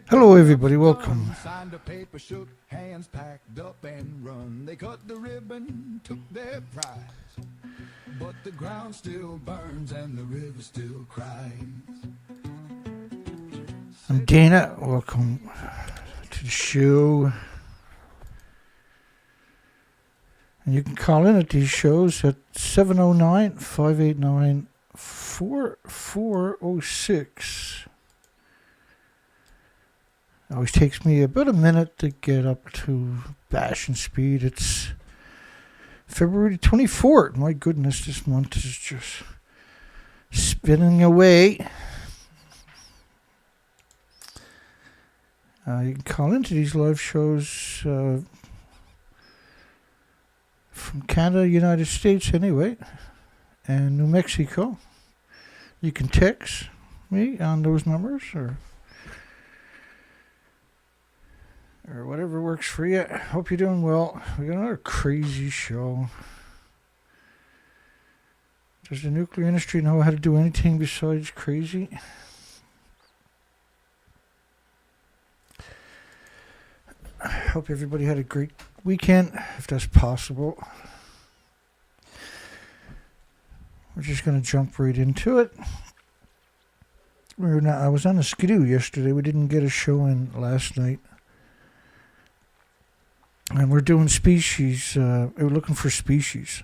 Hello everybody, welcome. Signed a paper, shook hands, packed up and run. They cut the ribbon, took their prize. But the ground still burns and the river still cries. I'm Dana, welcome to the show. And you can call in at these shows at 709-589-4406. It always takes me about a minute to get up to bashing speed. It's February 24th. My goodness, this month is just spinning away. You can call into these live shows from Canada, United States anyway, and New Mexico. You can text me on those numbers or whatever works for you. Hope you're doing well. We got another crazy show. Does the nuclear industry know how to do anything besides crazy? I hope everybody had a great weekend, if that's possible. We're just going to jump right into it. I was on a skidoo yesterday. We didn't get a show in last night. And we're doing species. We're looking for species.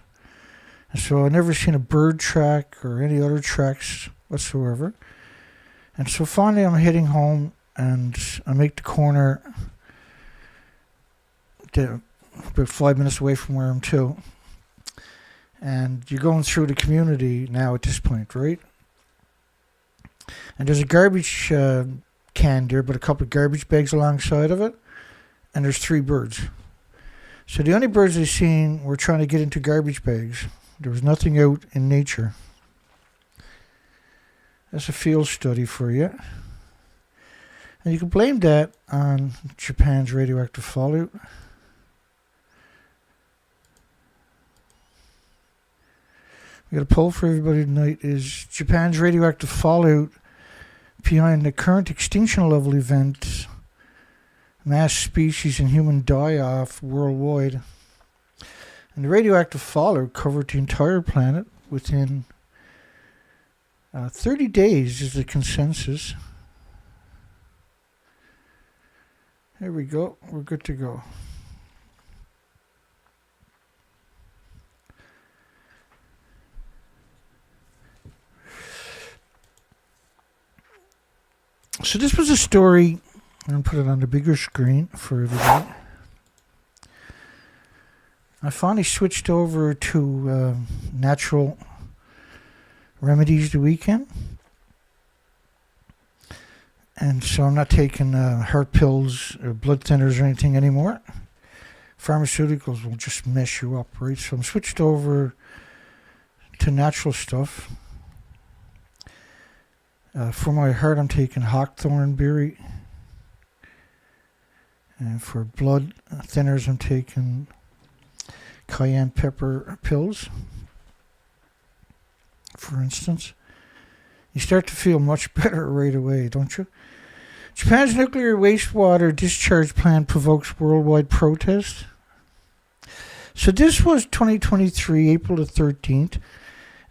And so I've never seen a bird track or any other tracks whatsoever. And so finally I'm heading home and I make the corner about 5 minutes away from where I'm to. And you're going through the community now at this point, right? And there's a garbage can there, but a couple of garbage bags alongside of it. And there's 3 birds. So the only birds I've seen were trying to get into garbage bags. There was nothing out in nature. That's a field study for you. And you can blame that on Japan's radioactive fallout. We got a poll for everybody tonight. Is Japan's radioactive fallout behind the current extinction level event, mass species and human die-off worldwide? And the radioactive fallout covered the entire planet within 30 days is the consensus. There we go. We're good to go. So this was a story. I'm going to put it on the bigger screen for everybody. I finally switched over to natural remedies the weekend. And so I'm not taking heart pills or blood thinners or anything anymore. Pharmaceuticals will just mess you up, right? So I'm switched over to natural stuff. For my heart, I'm taking hawthorn berry. And for blood thinners, I'm taking cayenne pepper pills, for instance. You start to feel much better right away, don't you? Japan's nuclear wastewater discharge plan provokes worldwide protest. So this was 2023, April the 13th.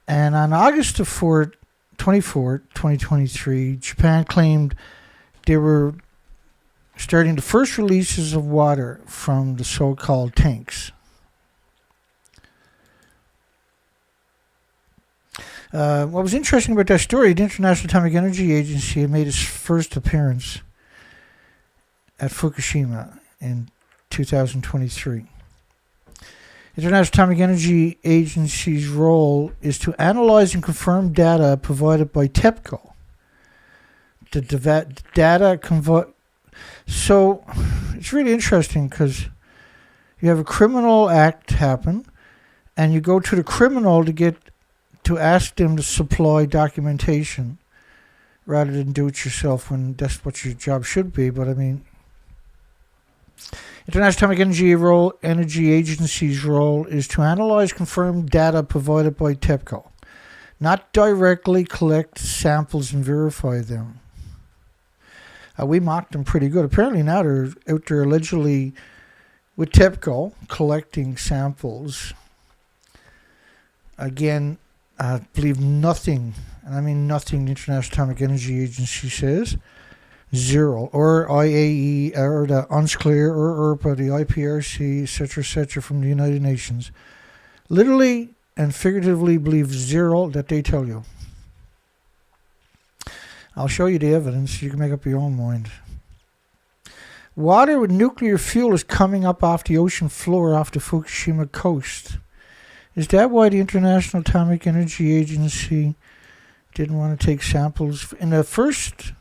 And on August the 4th, 24th, 2023, Japan claimed they were starting the first releases of water from the so-called tanks. What was interesting about that story, the International Atomic Energy Agency had made its first appearance at Fukushima in 2023. International Atomic Energy Agency's role is to analyze and confirm data provided by TEPCO. The data so it's really interesting because you have a criminal act happen and you go to the criminal to ask them to supply documentation rather than do it yourself when that's what your job should be. But I mean, International Atomic Energy Agency's role is to analyze confirmed data provided by TEPCO, not directly collect samples and verify them. We mocked them pretty good. Apparently now they're out there allegedly with TEPCO collecting samples. Again, I believe nothing, and I mean nothing, the International Atomic Energy Agency says. Zero. Or IAEA, or the UNSCLEAR, or ERPA, the IPRC, etc., from the United Nations. Literally and figuratively believe zero that they tell you. I'll show you the evidence. You can make up your own mind. Water with nuclear fuel is coming up off the ocean floor off the Fukushima coast. Is that why the International Atomic Energy Agency didn't want to take samples? In the first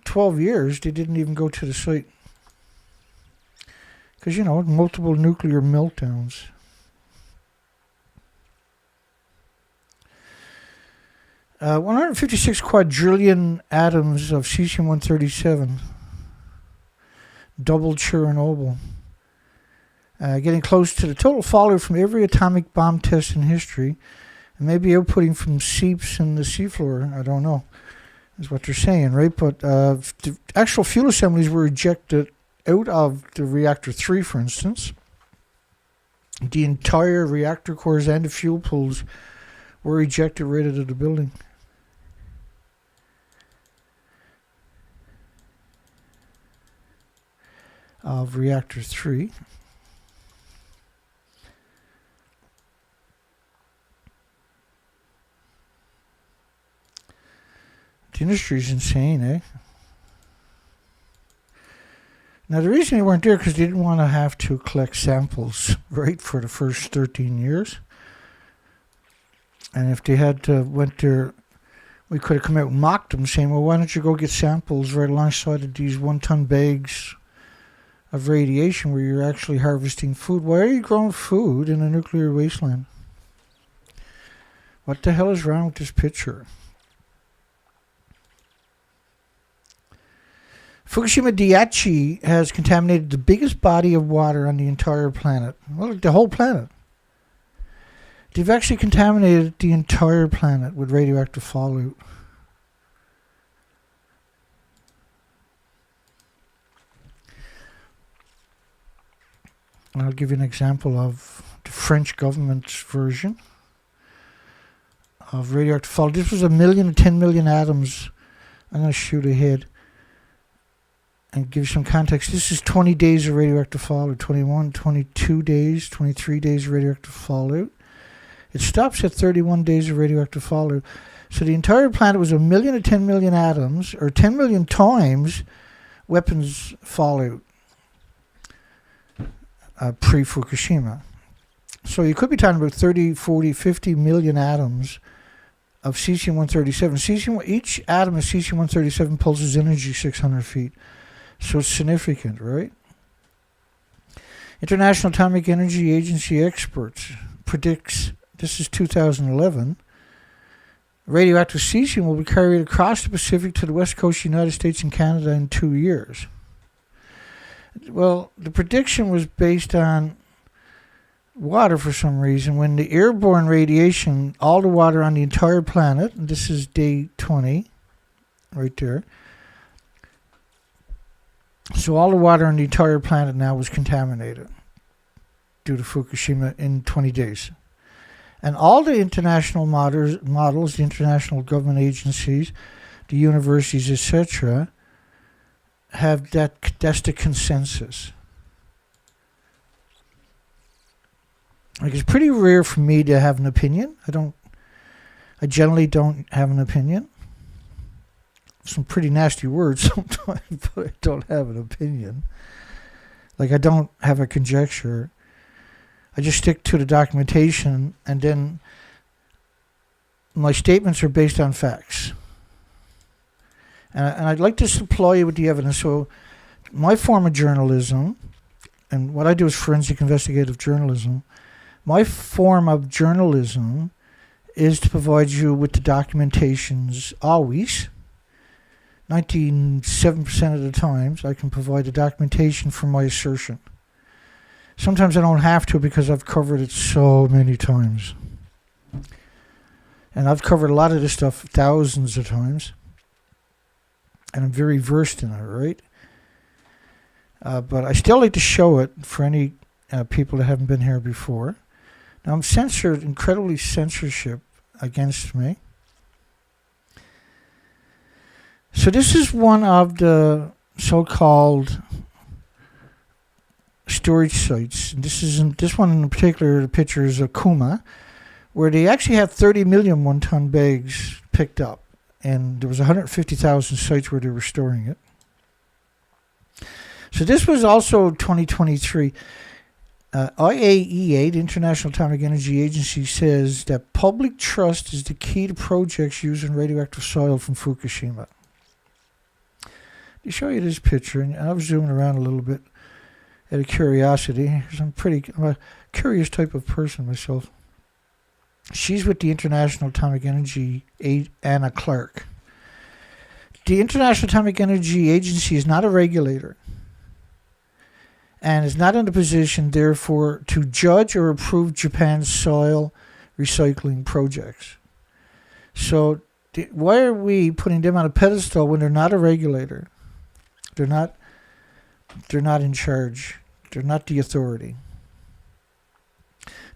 12 years, they didn't even go to the site. Because, you know, multiple nuclear meltdowns. Uh, 156 quadrillion atoms of cesium-137. Double Chernobyl. Getting close to the total fallout from every atomic bomb test in history. And maybe outputting from seeps in the seafloor. I don't know. Is what they're saying, right? But the actual fuel assemblies were ejected out of the reactor 3, for instance. The entire reactor cores and the fuel pools were ejected right out of the building. Of reactor 3. The industry's insane, eh? Now, the reason they weren't there because they didn't want to have to collect samples, right, for the first 13 years. And if they had went there, we could have come out and mocked them, saying, well, why don't you go get samples right alongside of these 1-ton bags of radiation where you're actually harvesting food? Why are you growing food in a nuclear wasteland? What the hell is wrong with this picture? Fukushima Daiichi has contaminated the biggest body of water on the entire planet. Well, the whole planet. They've actually contaminated the entire planet with radioactive fallout. I'll give you an example of the French government's version of radioactive fallout. This was 1 million to 10 million atoms. I'm going to shoot ahead and give you some context. This is 20 days of radioactive fallout, 21, 22 days, 23 days of radioactive fallout. It stops at 31 days of radioactive fallout. So the entire planet was 1 million to 10 million atoms, or 10 million times weapons fallout pre-Fukushima. So you could be talking about 30, 40, 50 million atoms of cesium-137. Each atom of cesium-137 pulses energy 600 feet. So it's significant, right? International Atomic Energy Agency experts predicts, this is 2011, radioactive cesium will be carried across the Pacific to the west coast of the United States and Canada in 2 years. Well, the prediction was based on water for some reason. When the airborne radiation, all the water on the entire planet, and this is day 20, right there. So all the water on the entire planet now was contaminated due to Fukushima in 20 days. And all the international models, the international government agencies, the universities, etc., have that's the consensus. Like, it's pretty rare for me to have an opinion. I generally don't have an opinion. Some pretty nasty words sometimes, but I don't have an opinion. Like, I don't have a conjecture. I just stick to the documentation, and then my statements are based on facts. And I'd like to supply you with the evidence. So my form of journalism, and what I do is forensic investigative journalism, my form of journalism is to provide you with the documentations always. 97% of the times I can provide the documentation for my assertion. Sometimes I don't have to because I've covered it so many times. And I've covered a lot of this stuff thousands of times. and I'm very versed in it, right? But I still like to show it for any people that haven't been here before. Now I'm censored, incredibly censorship against me. So this is one of the so-called storage sites. And this one in particular, the picture is a Kuma, where they actually have 30 million one-ton bags picked up. And there was 150,000 sites where they were storing it. So this was also 2023. IAEA, the International Atomic Energy Agency, says that public trust is the key to projects using radioactive soil from Fukushima. To show you this picture, and I was zooming around a little bit out of curiosity, because I'm a curious type of person myself. She's with the International Atomic Energy, Anna Clark. The International Atomic Energy Agency is not a regulator and is not in a position, therefore, to judge or approve Japan's soil recycling projects. So why are we putting them on a pedestal when they're not a regulator? They're not in charge. They're not the authority.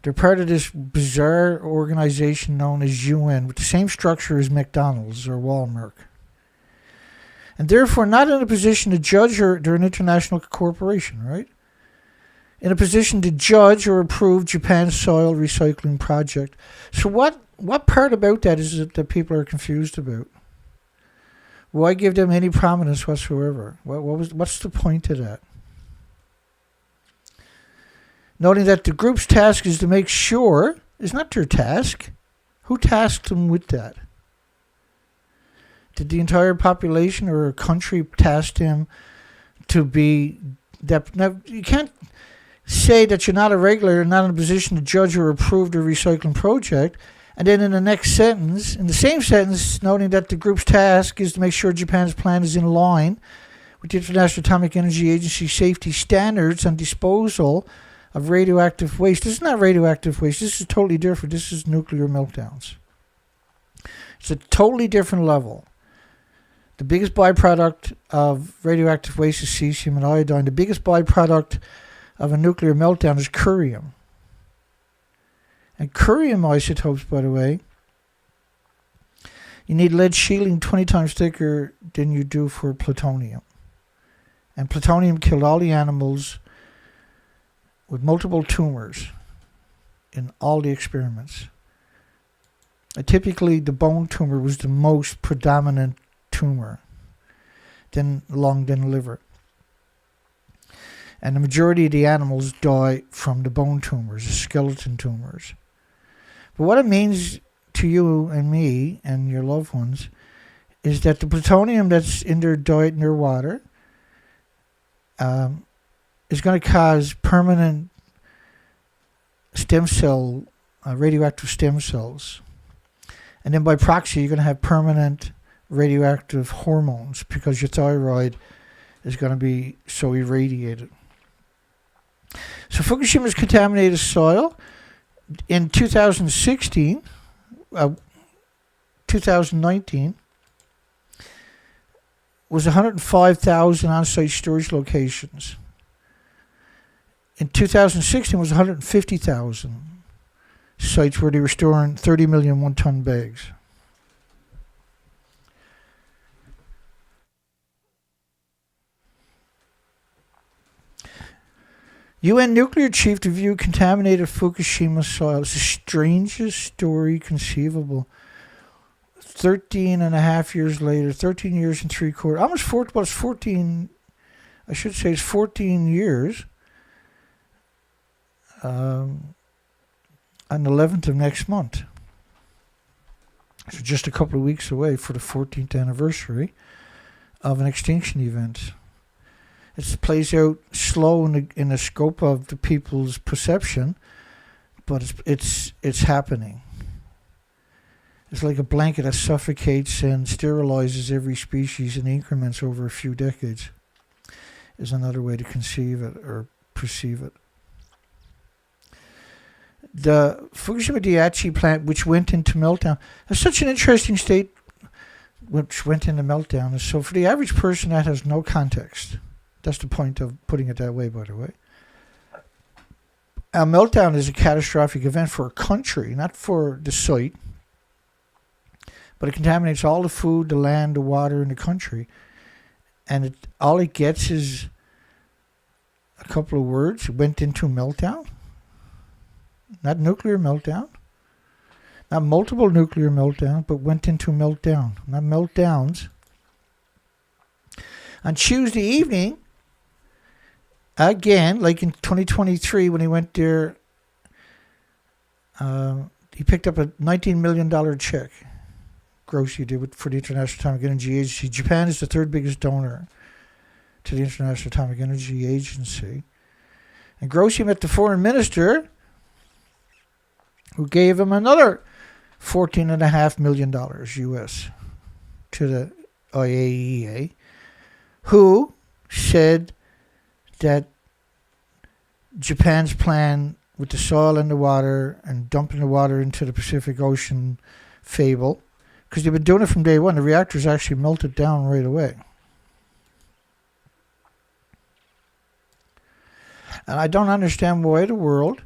They're part of this bizarre organization known as UN, with the same structure as McDonald's or Walmart. And therefore not in a position to judge, or they're an international corporation, right? In a position to judge or approve Japan's soil recycling project. So what part about that is it that people are confused about? Why give them any prominence whatsoever? What's the point of that? Noting that the group's task is to make sure, it's not their task. Who tasked them with that? Did the entire population or a country task them to be that? Now, you can't say that you're not a regulator, not in a position to judge or approve the recycling project, and then in the next sentence, in the same sentence, noting that the group's task is to make sure Japan's plan is in line with the International Atomic Energy Agency safety standards on disposal of radioactive waste. This is not radioactive waste. This is totally different. This is nuclear meltdowns. It's a totally different level. The biggest byproduct of radioactive waste is cesium and iodine. The biggest byproduct of a nuclear meltdown is curium. And curium isotopes, by the way, you need lead shielding 20 times thicker than you do for plutonium. And plutonium killed all the animals with multiple tumors in all the experiments. Typically, the bone tumor was the most predominant tumor, then lung, then liver. And the majority of the animals die from the bone tumors, the skeleton tumors. But what it means to you and me and your loved ones is that the plutonium that's in their diet and their water is going to cause permanent stem cell, radioactive stem cells. And then by proxy, you're going to have permanent radioactive hormones because your thyroid is going to be so irradiated. So Fukushima's contaminated soil in 2019 was 105,000 on-site storage locations. In 2016 was 150,000 sites where they were storing 30 million one-ton bags. UN nuclear chief to view contaminated Fukushima soil. It's the strangest story conceivable. 13 and a half years later, 13 years and 3/4, almost 14, well, it's 14, I should say it's 14 years. On the 11th of next month. So just a couple of weeks away for the 14th anniversary of an extinction event. It plays out slow in the scope of the people's perception, but it's happening. It's like a blanket that suffocates and sterilizes every species in increments over a few decades, is another way to conceive it or perceive it. The Fukushima Daiichi plant, which went into meltdown, has such an interesting state. which went into meltdown. And so for the average person, that has no context. That's the point of putting it that way, by the way. A meltdown is a catastrophic event for a country, not for the site. But it contaminates all the food, the land, the water in the country. And all it gets is a couple of words. It went into meltdown. Not nuclear meltdown. Not multiple nuclear meltdowns, but went into meltdown. Not meltdowns. On Tuesday evening, again, like in 2023 when he went there, he picked up a $19 million check. Grossi did for the International Atomic Energy Agency. Japan is the third biggest donor to the International Atomic Energy Agency. And Grossi met the foreign minister who gave him another $14.5 million US to the IAEA, who said that Japan's plan with the soil and the water and dumping the water into the Pacific Ocean fable, because they've been doing it from day one. The reactors actually melted down right away. And I don't understand why the world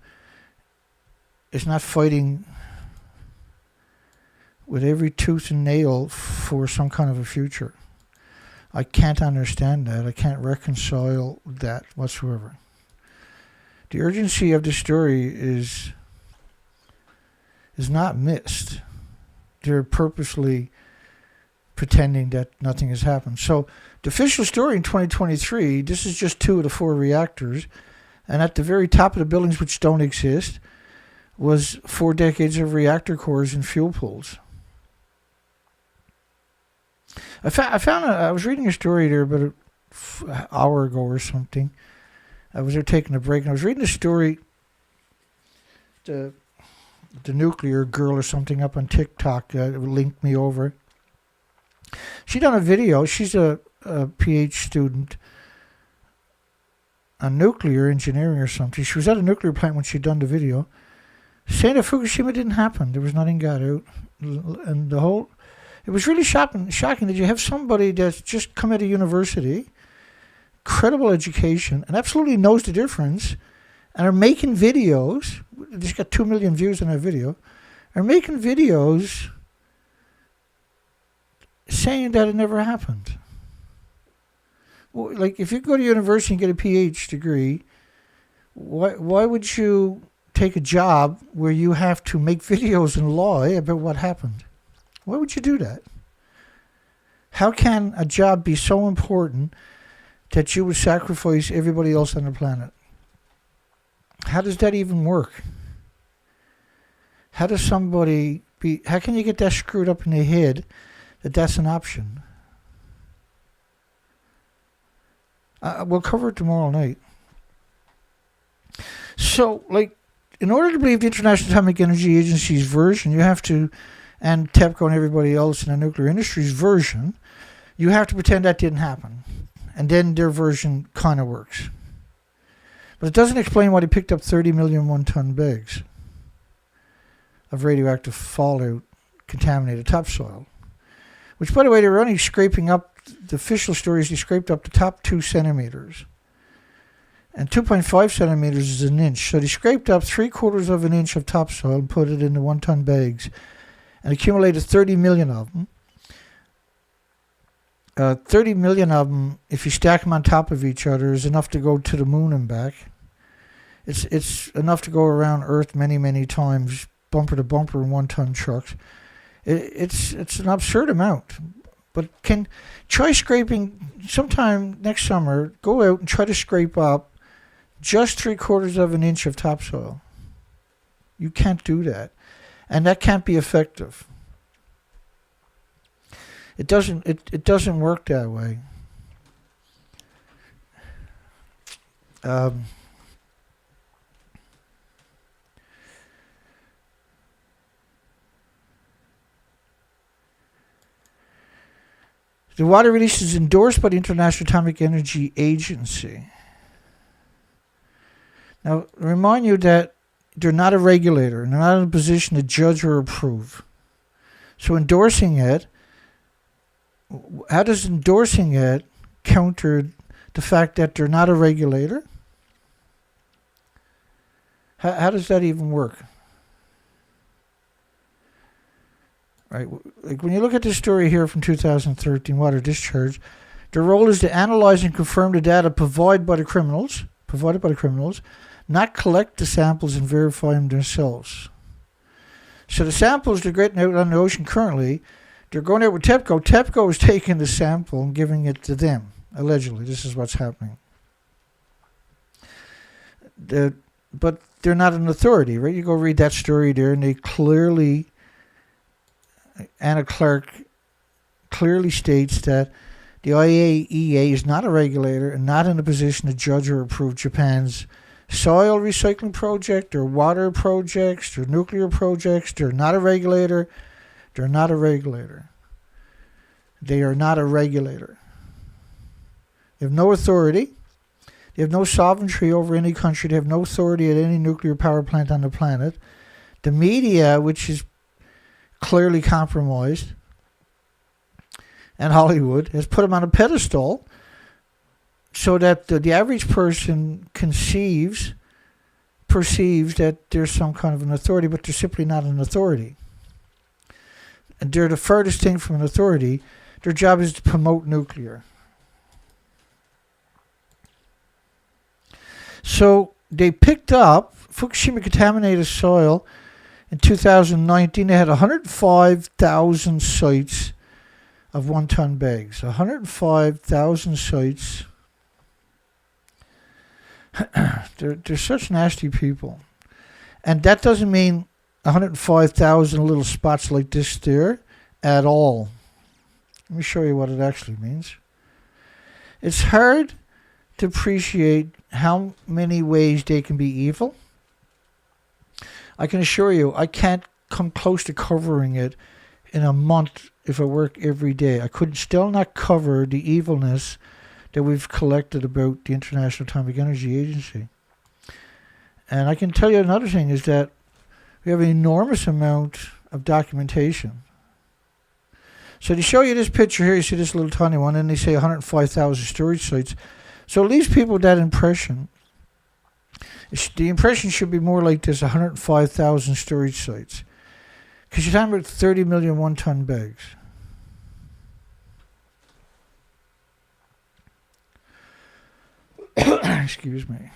is not fighting with every tooth and nail for some kind of a future. I can't understand that. I can't reconcile that whatsoever. The urgency of the story is not missed. They're purposely pretending that nothing has happened. So the official story in 2023, this is just 2 of the 4 reactors, and at the very top of the buildings which don't exist was 4 decades of reactor cores and fuel pools. I was reading a story there about an hour ago or something. I was there taking a break, and I was reading a story, the nuclear girl or something up on TikTok linked me over. She done a video. She's a PhD student on nuclear engineering or something. She was at a nuclear plant when she done the video, saying that Fukushima didn't happen. There was nothing got out, and it was really shocking that you have somebody that's just come out of university, credible education, and absolutely knows the difference, and are making videos. They got 2 million views on that video. Are making videos saying that it never happened. Well, like, if you go to university and get a PhD degree, why would you take a job where you have to make videos and lie about what happened? Why would you do that? How can a job be so important that you would sacrifice everybody else on the planet? How does that even work? How can you get that screwed up in the head that that's an option? We'll cover it tomorrow night. So, like, in order to believe the International Atomic Energy Agency's version, you have to, and TEPCO and everybody else in the nuclear industry's version, you have to pretend that didn't happen. And then their version kind of works. But it doesn't explain why they picked up 30 million one-ton bags of radioactive fallout contaminated topsoil. Which, by the way, they were only scraping up, the official story is they scraped up the top 2 centimeters. And 2.5 centimeters is an inch. So they scraped up 3/4 of an inch of topsoil and put it into 1-ton bags and accumulated 30 million of them. 30 million of them, if you stack them on top of each other, is enough to go to the moon and back. It's enough to go around Earth many, many times, bumper to bumper in 1-ton trucks. It's an absurd amount. But try scraping sometime next summer. Go out and try to scrape up just 3/4 of an inch of topsoil. You can't do that, and that can't be effective. It doesn't work that way. The water release is endorsed by the International Atomic Energy Agency. Now, remind you that they're not a regulator, and they're not in a position to judge or approve. So endorsing it how does endorsing it counter the fact that they're not a regulator? How does that even work? Right, like when you look at this story here from 2013, water discharge, their role is to analyze and confirm the data provided by the criminals, not collect the samples and verify them themselves. So the samples they're getting out on the ocean currently, they're going out with TEPCO. TEPCO is taking the sample and giving it to them. Allegedly, this is what's happening. But they're not an authority, right? You go read that story there, and they clearly, Anna Clark clearly states that the IAEA is not a regulator and not in a position to judge or approve Japan's soil recycling project or water projects or nuclear projects. They're not a regulator. They're not a regulator. They are not a regulator. They have no authority. They have no sovereignty over any country. They have no authority at any nuclear power plant on the planet. The media, which is clearly compromised, and Hollywood, has put them on a pedestal so that the average person perceives that there's some kind of an authority, but they're simply not an authority. And they're the furthest thing from an authority. Their job is to promote nuclear. So they picked up Fukushima contaminated soil in 2019. They had 105,000 sites of 1 ton bags. 105,000 sites. They're such nasty people. And that doesn't mean 105,000 little spots like this there at all. Let me show you what it actually means. It's hard to appreciate how many ways they can be evil. I can assure you, I can't come close to covering it in a month if I work every day. I could still not cover the evilness that we've collected about the International Atomic Energy Agency. And I can tell you another thing is that we have an enormous amount of documentation. So they show you this picture here, you see this little tiny one, and they say 105,000 storage sites. So it leaves people with that impression. The impression should be more like this, 105,000 storage sites. Because you're talking about 30 million 1 ton bags. Excuse me.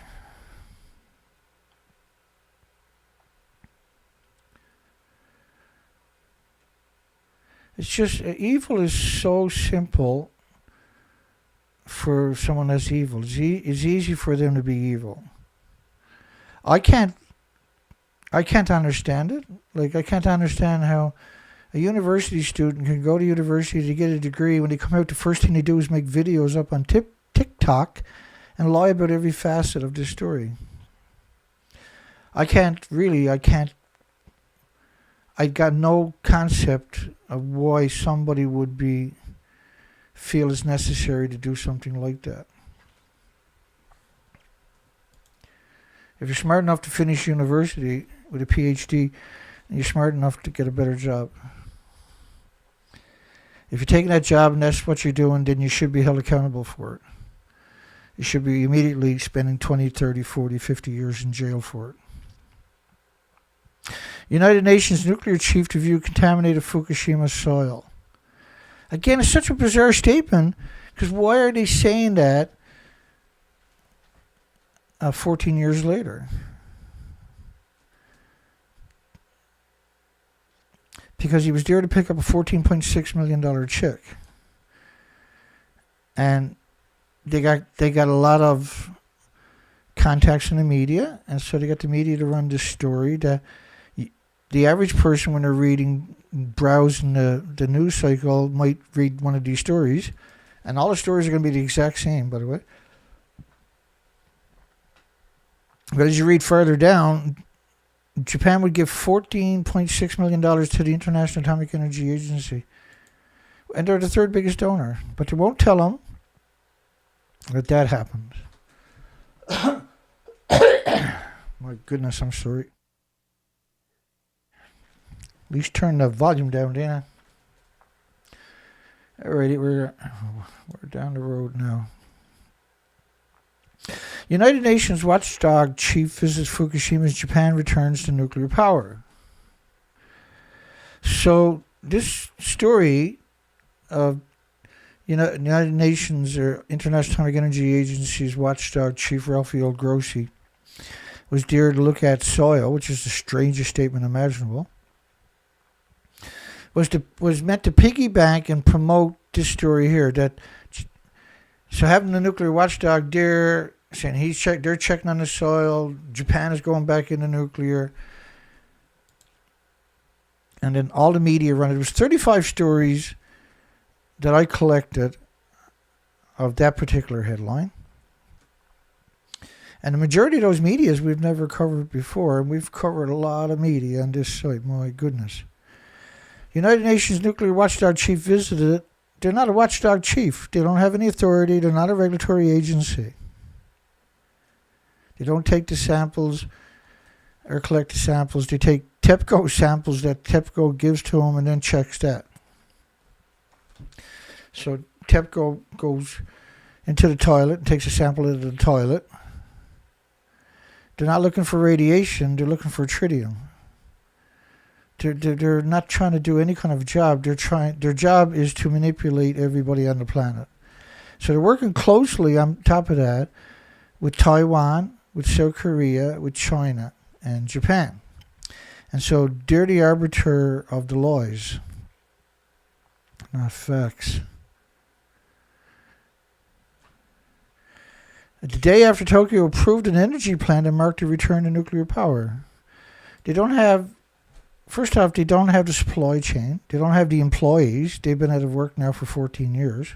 It's just, evil is so simple for someone that's evil. It's easy for them to be evil. I can't understand it. Like, I can't understand how a university student can go to university to get a degree. When they come out, the first thing they do is make videos up on TikTok and lie about every facet of this story. I got no concept of why somebody would feel it's necessary to do something like that. If you're smart enough to finish university with a PhD, you're smart enough to get a better job. If you're taking that job and that's what you're doing, then you should be held accountable for it. You should be immediately spending 20, 30, 40, 50 years in jail for it. United Nations nuclear chief to view contaminated Fukushima soil. Again, it's such a bizarre statement, because why are they saying that 14 years later? Because he was there to pick up a $14.6 million check. And they got a lot of contacts in the media, and so they got the media to run this story that the average person, when they're browsing the news cycle, might read one of these stories, and all the stories are going to be the exact same, by the way. But as you read further down, Japan would give $14.6 million to the International Atomic Energy Agency, and they're the third biggest donor, but they won't tell them that happened. My goodness, I'm sorry. At least turn the volume down, Dana. Alrighty, we're down the road now. United Nations Watchdog chief visits Fukushima as Japan returns to nuclear power. So this story of United Nations or International Atomic Energy Agency's Watchdog chief Rafael Grossi was dared to look at soil, which is the strangest statement imaginable, was meant to piggyback and promote this story here. So having the nuclear watchdog there, saying they're checking on the soil, Japan is going back into nuclear, and then all the media run it. There was 35 stories that I collected of that particular headline. And the majority of those medias we've never covered before, and we've covered a lot of media on this site, my goodness. United Nations Nuclear Watchdog Chief visited. They're not a watchdog chief. They don't have any authority. They're not a regulatory agency. They don't take the samples or collect the samples. They take TEPCO samples that TEPCO gives to them and then checks that. So TEPCO goes into the toilet and takes a sample out of the toilet. They're not looking for radiation. They're looking for tritium. They're not trying to do any kind of job. Their job is to manipulate everybody on the planet. So they're working closely on top of that with Taiwan, with South Korea, with China, and Japan. And so they're the arbiter of the laws, not facts. The day after Tokyo approved an energy plan that marked a return to nuclear power, first off, they don't have the supply chain. They don't have the employees. They've been out of work now for 14 years.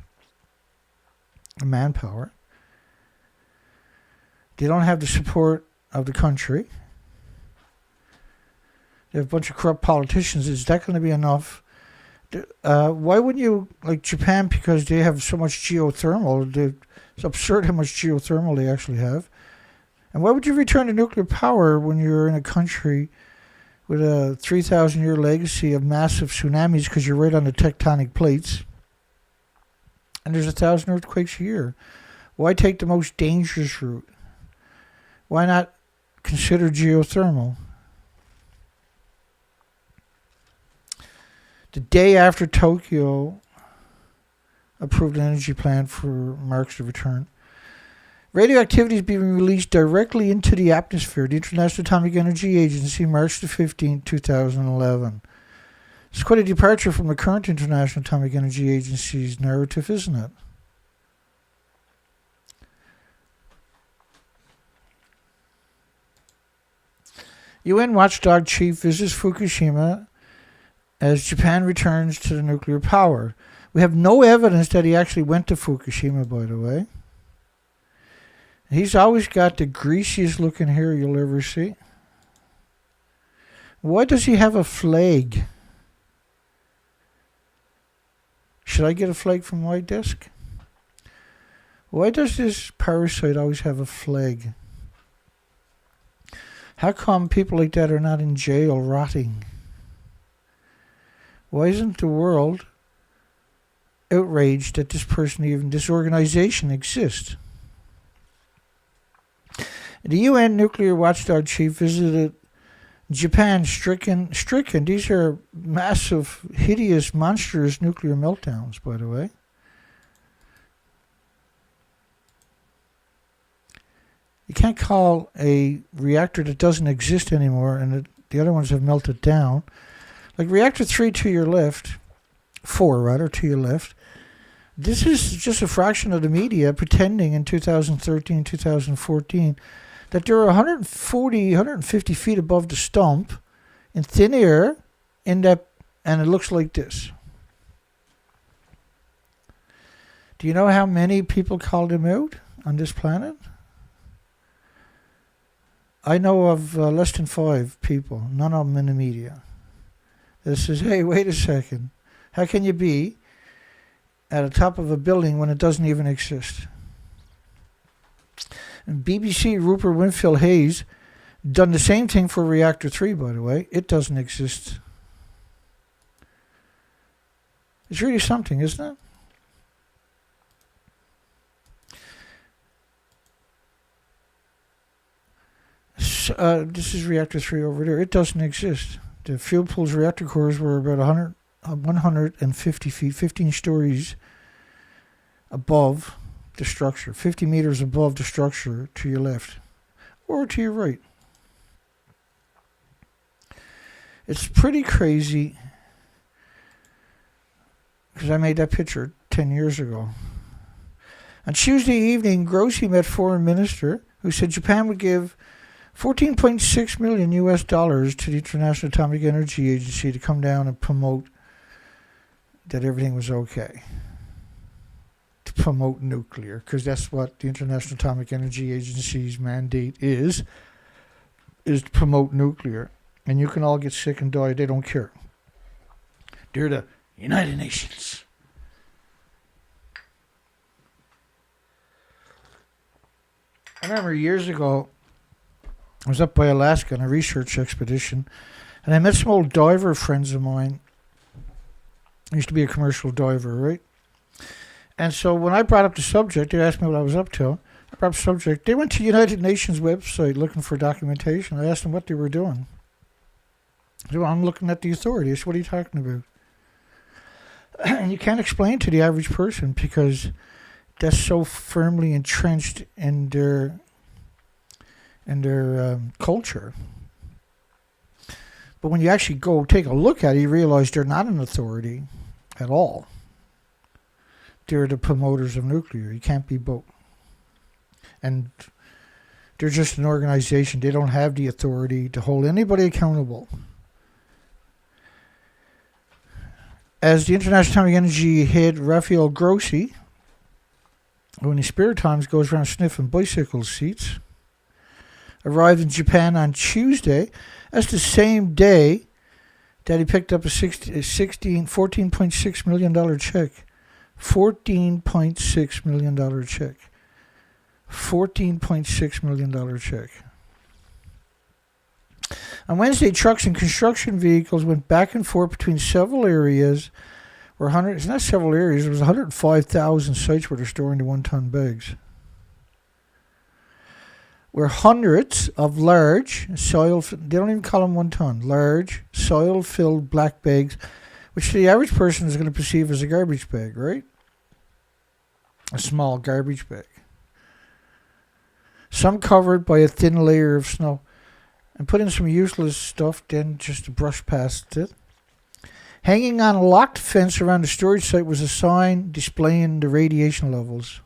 Manpower. They don't have the support of the country. They have a bunch of corrupt politicians. Is that going to be enough? Why wouldn't you, like Japan, because they have so much geothermal, it's absurd how much geothermal they actually have. And why would you return to nuclear power when you're in a country with a 3,000-year legacy of massive tsunamis because you're right on the tectonic plates and there's 1,000 earthquakes a year? Why take the most dangerous route? Why not consider geothermal? The day after Tokyo approved an energy plan for marks to return, radioactivity is being released directly into the atmosphere. The International Atomic Energy Agency, March the 15th, 2011. It's quite a departure from the current International Atomic Energy Agency's narrative, isn't it? UN Watchdog Chief visits Fukushima as Japan returns to the nuclear power. We have no evidence that he actually went to Fukushima, by the way. He's always got the greasiest looking hair you'll ever see. Why does he have a flag? Should I get a flag from my desk? Why does this parasite always have a flag? How come people like that are not in jail rotting? Why isn't the world outraged that this organization exists? The UN nuclear watchdog chief visited Japan stricken. These are massive, hideous, monstrous nuclear meltdowns, by the way. You can't call a reactor that doesn't exist anymore and the other ones have melted down. Like reactor 3 to your left, 4 rather, to your left. This is just a fraction of the media pretending in 2013, 2014 that they're 140, 150 feet above the stump in thin air and it looks like this. Do you know how many people called him out on this planet? I know of less than 5 people, none of them in the media. That says, hey, wait a second. How can you be at the top of a building when it doesn't even exist? And BBC Rupert Winfield Hayes done the same thing for Reactor 3, by the way. It doesn't exist. It's really something, isn't it? this is reactor 3 over there. It doesn't exist. The fuel pool's reactor cores were about 150 feet, 15 stories above the structure, 50 meters above the structure to your left or to your right. It's pretty crazy because I made that picture 10 years ago. On Tuesday evening, Grossi met foreign minister who said Japan would give $14.6 million to the International Atomic Energy Agency to come down and promote that everything was okay. To promote nuclear, because that's what the International Atomic Energy Agency's mandate is to promote nuclear. And you can all get sick and die, they don't care. They're the United Nations. I remember years ago, I was up by Alaska on a research expedition, and I met some old diver friends of mine. I used to be a commercial diver, right? And so when I brought up the subject, they asked me what I was up to. I brought up the subject. They went to the United Nations website looking for documentation. I asked them what they were doing. I said, well, I'm looking at the authority. I said, what are you talking about? And you can't explain to the average person because that's so firmly entrenched in their culture. But when you actually go take a look at it, you realize they're not an authority at all. They're the promoters of nuclear. You can't be both. And they're just an organization. They don't have the authority to hold anybody accountable. As the International Atomic Energy head Rafael Grossi, who in his spare times goes around sniffing bicycle seats, arrived in Japan on Tuesday. That's the same day that he picked up a $14.6 million check. $14.6 million check. $14.6 million check. On Wednesday, trucks and construction vehicles went back and forth between several areas where it's not several areas, it was 105,000 sites where they're storing the 1-ton bags. Where hundreds of large soil, they don't even call them 1 ton, large soil-filled black bags, which the average person is going to perceive as a garbage bag, right? A small garbage bag. Some covered by a thin layer of snow. And put in some useless stuff, then just to brush past it. Hanging on a locked fence around the storage site was a sign displaying the radiation levels.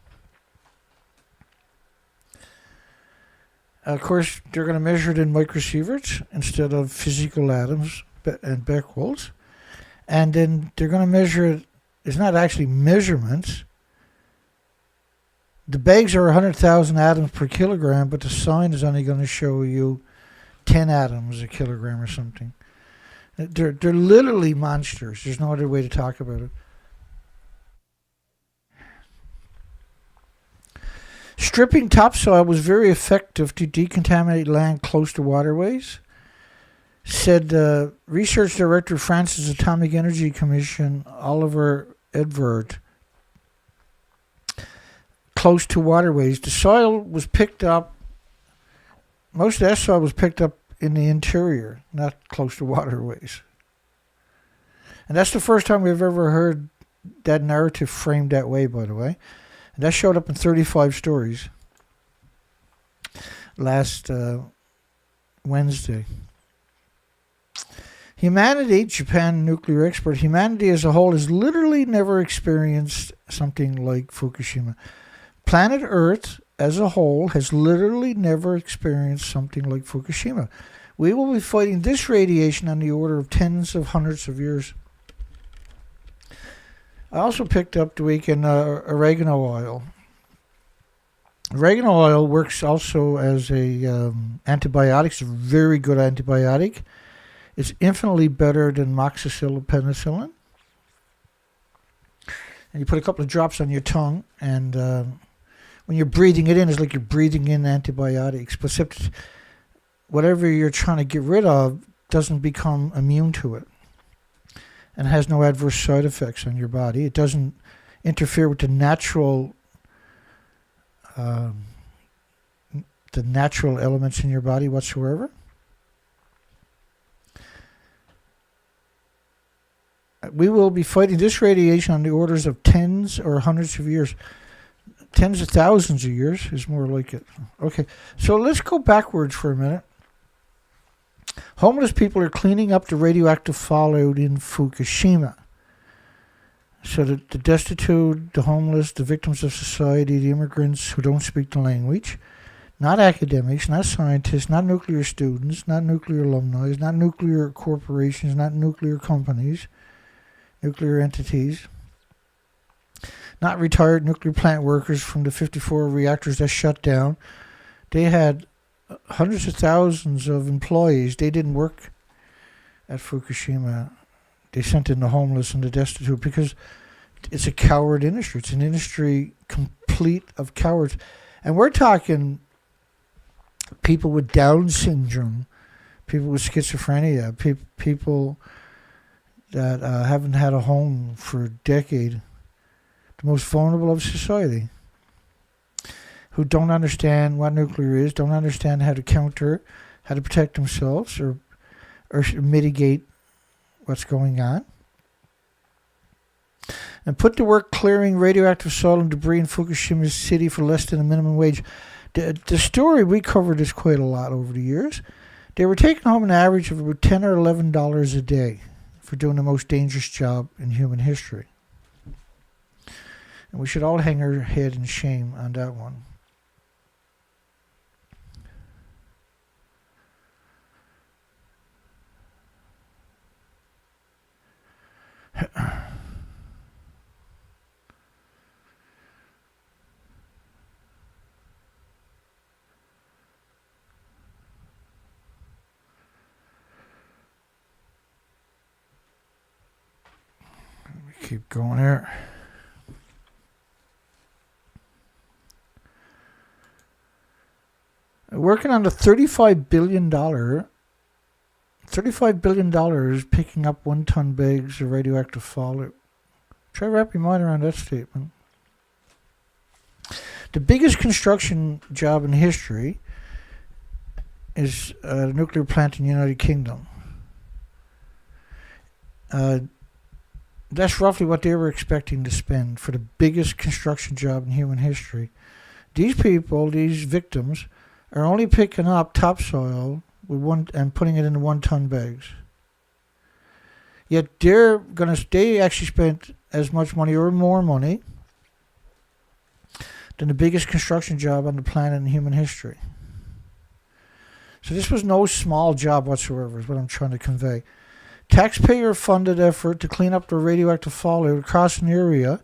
Of course, they're going to measure it in microsieverts instead of physical atoms and becquerels. And then they're going to measure it. It's not actually measurements. The bags are 100,000 atoms per kilogram, but the sign is only going to show you 10 atoms a kilogram or something. They're literally monsters. There's no other way to talk about it. Stripping topsoil was very effective to decontaminate land close to waterways, said Research Director of France's Atomic Energy Commission, Oliver Edvard. Close to waterways. The soil was picked up, most of that soil was picked up in the interior, not close to waterways. And that's the first time we've ever heard that narrative framed that way, by the way. And that showed up in 35 stories last Wednesday. Humanity, Japan nuclear expert, humanity as a whole has literally never experienced something like Fukushima. Planet Earth as a whole has literally never experienced something like Fukushima. We will be fighting this radiation on the order of tens of hundreds of years. I also picked up the weekend oregano oil. Oregano oil works also as a antibiotic. It's a very good antibiotic. It's infinitely better than moxicillin penicillin. And you put a couple of drops on your tongue, and when you're breathing it in, it's like you're breathing in antibiotics. But whatever you're trying to get rid of doesn't become immune to it and has no adverse side effects on your body. It doesn't interfere with the natural the natural elements in your body whatsoever. We will be fighting this radiation on the orders of tens or hundreds of years. Tens of thousands of years is more like it. Okay, so let's go backwards for a minute. Homeless people are cleaning up the radioactive fallout in Fukushima. So that the destitute, the homeless, the victims of society, the immigrants who don't speak the language, not academics, not scientists, not nuclear students, not nuclear alumni, not nuclear corporations, not nuclear companies, nuclear entities, not retired nuclear plant workers from the 54 reactors that shut down. They had hundreds of thousands of employees. They didn't work at Fukushima. They sent in the homeless and the destitute because it's a coward industry. It's an industry complete of cowards. And we're talking people with Down syndrome, people with schizophrenia, people that haven't had a home for a decade, the most vulnerable of society, who don't understand what nuclear is, don't understand how to counter, how to protect themselves or mitigate what's going on, and put to work clearing radioactive soil and debris in Fukushima City for less than a minimum wage. The story, we covered this quite a lot over the years. They were taking home an average of about $10 or $11 a day for doing the most dangerous job in human history. And we should all hang our head in shame on that one. Keep going here. Working on the $35 billion picking up 1-ton bags of radioactive fallout. Try to wrap your mind around that statement. The biggest construction job in history is a nuclear plant in the United Kingdom. That's roughly what they were expecting to spend for the biggest construction job in human history. These people, these victims, are only picking up topsoil with one and putting it into 1-ton bags. Yet they actually spent as much money or more money than the biggest construction job on the planet in human history. So this was no small job whatsoever, is what I'm trying to convey. Taxpayer-funded effort to clean up the radioactive fallout across an area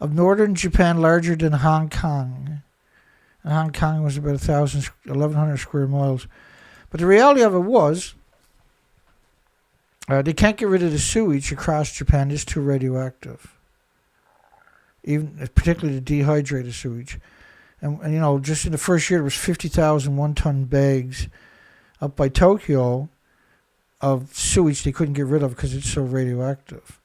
of northern Japan larger than Hong Kong. And Hong Kong was about 1,100 square miles. But the reality of it was, they can't get rid of the sewage across Japan. It's too radioactive. Even particularly the dehydrated sewage. And you know, just in the first year, there was 50,000 1-ton bags up by Tokyo of sewage they couldn't get rid of because it's so radioactive.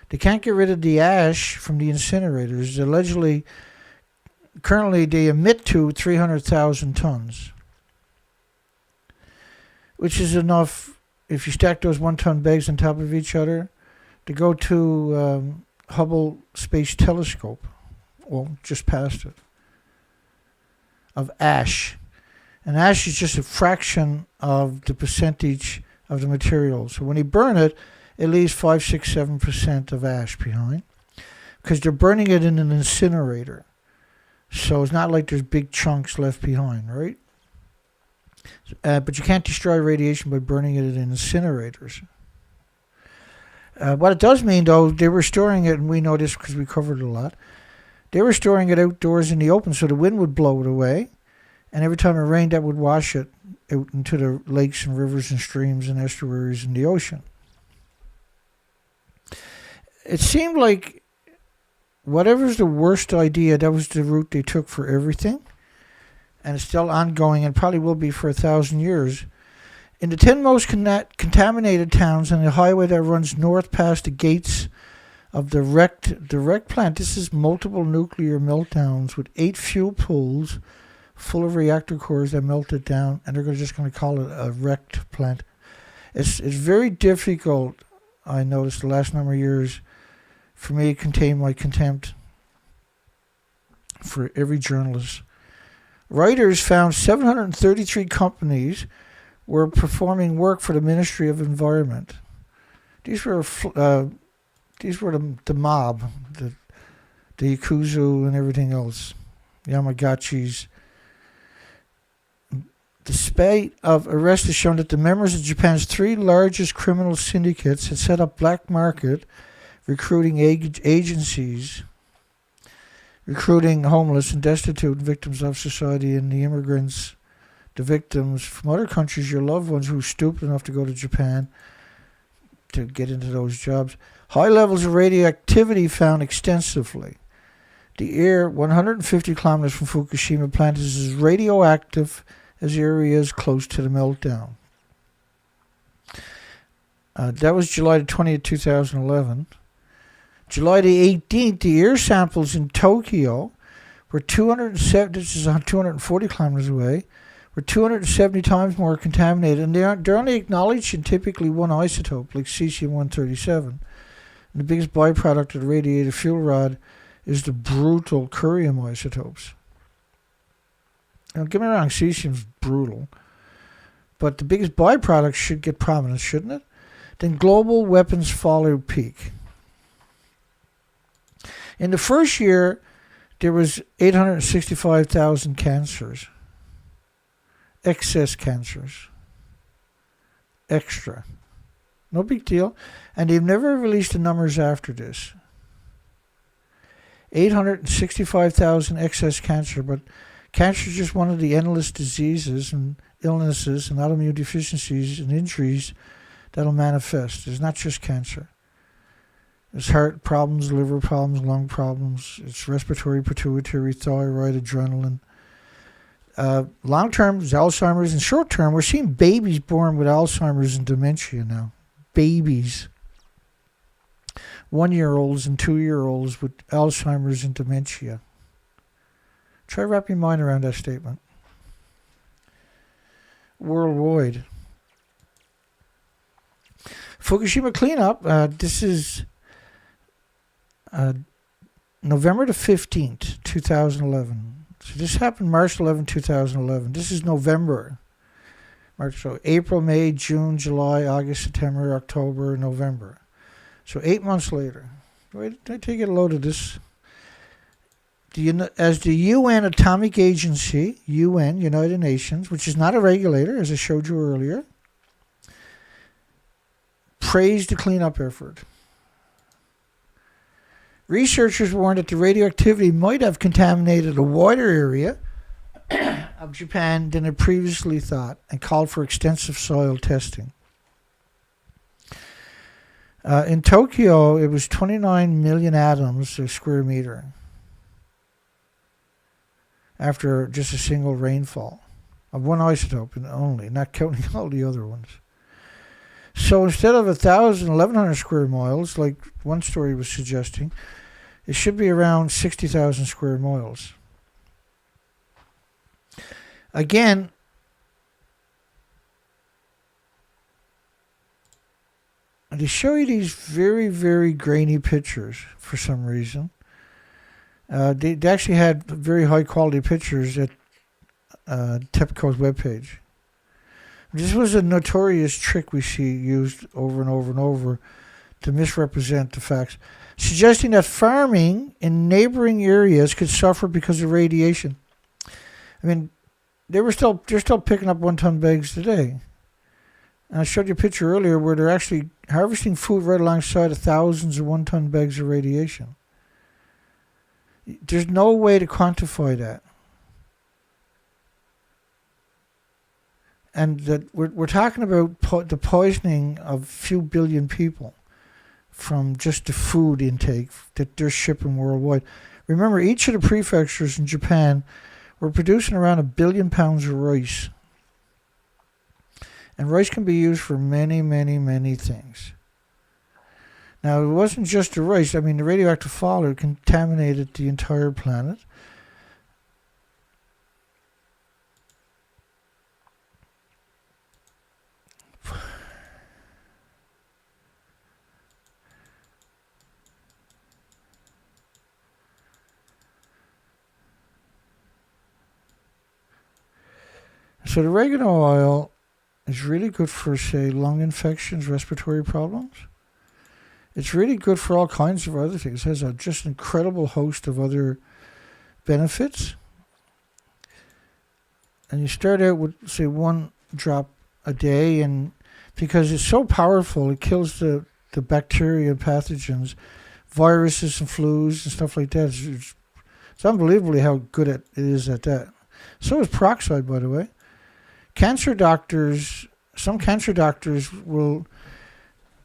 They can't get rid of the ash from the incinerators. Allegedly, currently they emit to 300,000 tons, which is enough, if you stack those 1-ton bags on top of each other, to go to Hubble Space Telescope, well, just past it, of ash. And ash is just a fraction of the percentage of the material. So when you burn it, it leaves 5, 6, 7% of ash behind because they're burning it in an incinerator. So it's not like there's big chunks left behind, right? But you can't destroy radiation by burning it in incinerators. What it does mean, though, they were storing it, and we know this because we covered it a lot, they were storing it outdoors in the open so the wind would blow it away, and every time it rained, that would wash it out into the lakes and rivers and streams and estuaries in the ocean. It seemed like whatever's the worst idea, that was the route they took for everything. And it's still ongoing and probably will be for 1,000 years. In the 10 most contaminated towns on the highway that runs north past the gates of the wrecked plant, this is multiple nuclear meltdowns with 8 fuel pools, full of reactor cores that melted down, and they're just going to call it a wrecked plant. It's very difficult, I noticed the last number of years, for me to contain my contempt for every journalist. Writers found 733 companies were performing work for the Ministry of Environment. These were the mob, the Yakuza and everything else, Yamagachis. The spate of arrests has shown that the members of Japan's three largest criminal syndicates had set up black market recruiting agencies, recruiting homeless and destitute victims of society and the immigrants, the victims from other countries, your loved ones who are stupid enough to go to Japan to get into those jobs. High levels of radioactivity found extensively. The air 150 kilometers from Fukushima plant is as radioactive as areas close to the meltdown. That was July the 20th, 2011. July the 18th, the air samples in Tokyo were 270, this is 240 kilometers away, were 270 times more contaminated. And they're only acknowledged in typically one isotope, like cesium-137. And the biggest byproduct of the radiated fuel rod is the brutal curium isotopes. Now, don't get me wrong, cesium's brutal. But the biggest byproduct should get prominence, shouldn't it? Then global weapons fallout peak. In the first year, there was 865,000 cancers. Excess cancers. Extra. No big deal. And they've never released the numbers after this. 865,000 excess cancer, but cancer is just one of the endless diseases and illnesses and autoimmune deficiencies and injuries that'll manifest. It's not just cancer. It's heart problems, liver problems, lung problems. It's respiratory, pituitary, thyroid, adrenaline. Long-term is Alzheimer's, and short-term, we're seeing babies born with Alzheimer's and dementia now. Babies. 1-year-olds and 2-year-olds with Alzheimer's and dementia. Try wrapping your mind around that statement. Worldwide. Fukushima cleanup. This is November the 15th, 2011. So this happened March 11, 2011. This is November. March, so April, May, June, July, August, September, October, November. So 8 months later. Wait, did I take a load of this? As the UN Atomic Agency, UN, United Nations, which is not a regulator, as I showed you earlier, praised the cleanup effort. Researchers warned that the radioactivity might have contaminated a wider area of Japan than it previously thought and called for extensive soil testing. In Tokyo, it was 29 million atoms a square meter after just a single rainfall of one isotope only, not counting all the other ones. So instead of 1,100 square miles, like one story was suggesting, it should be around 60,000 square miles. Again, they show you these very, very grainy pictures for some reason. They actually had very high quality pictures at TEPCO's webpage. This was a notorious trick we see used over and over and over to misrepresent the facts, suggesting that farming in neighboring areas could suffer because of radiation. I mean, they're still picking up 1-ton bags today. And I showed you a picture earlier where they're actually harvesting food right alongside of thousands of 1-ton bags of radiation. There's no way to quantify that. And that we're talking about the poisoning of a few billion people from just the food intake that they're shipping worldwide. Remember, each of the prefectures in Japan were producing around 1 billion pounds of rice. And rice can be used for many, many, many things. Now, it wasn't just the rice. I mean, the radioactive fallout contaminated the entire planet. So the oregano oil is really good for, say, lung infections, respiratory problems. It's really good for all kinds of other things. It has a just incredible host of other benefits. And you start out with, say, 1 drop a day, and because it's so powerful, it kills the bacteria and pathogens, viruses and flus and stuff like that. It's unbelievably how good it is at that. So is peroxide, by the way. Some cancer doctors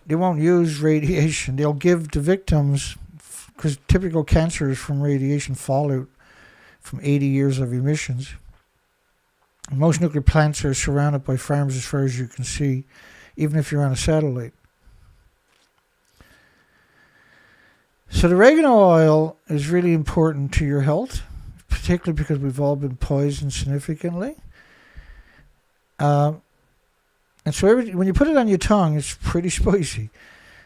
they won't use radiation. They'll give the victims, because typical cancer is from radiation fallout from 80 years of emissions. Most nuclear plants are surrounded by farms as far as you can see, even if you're on a satellite. So the oregano oil is really important to your health, particularly because we've all been poisoned significantly. And so when you put it on your tongue, it's pretty spicy.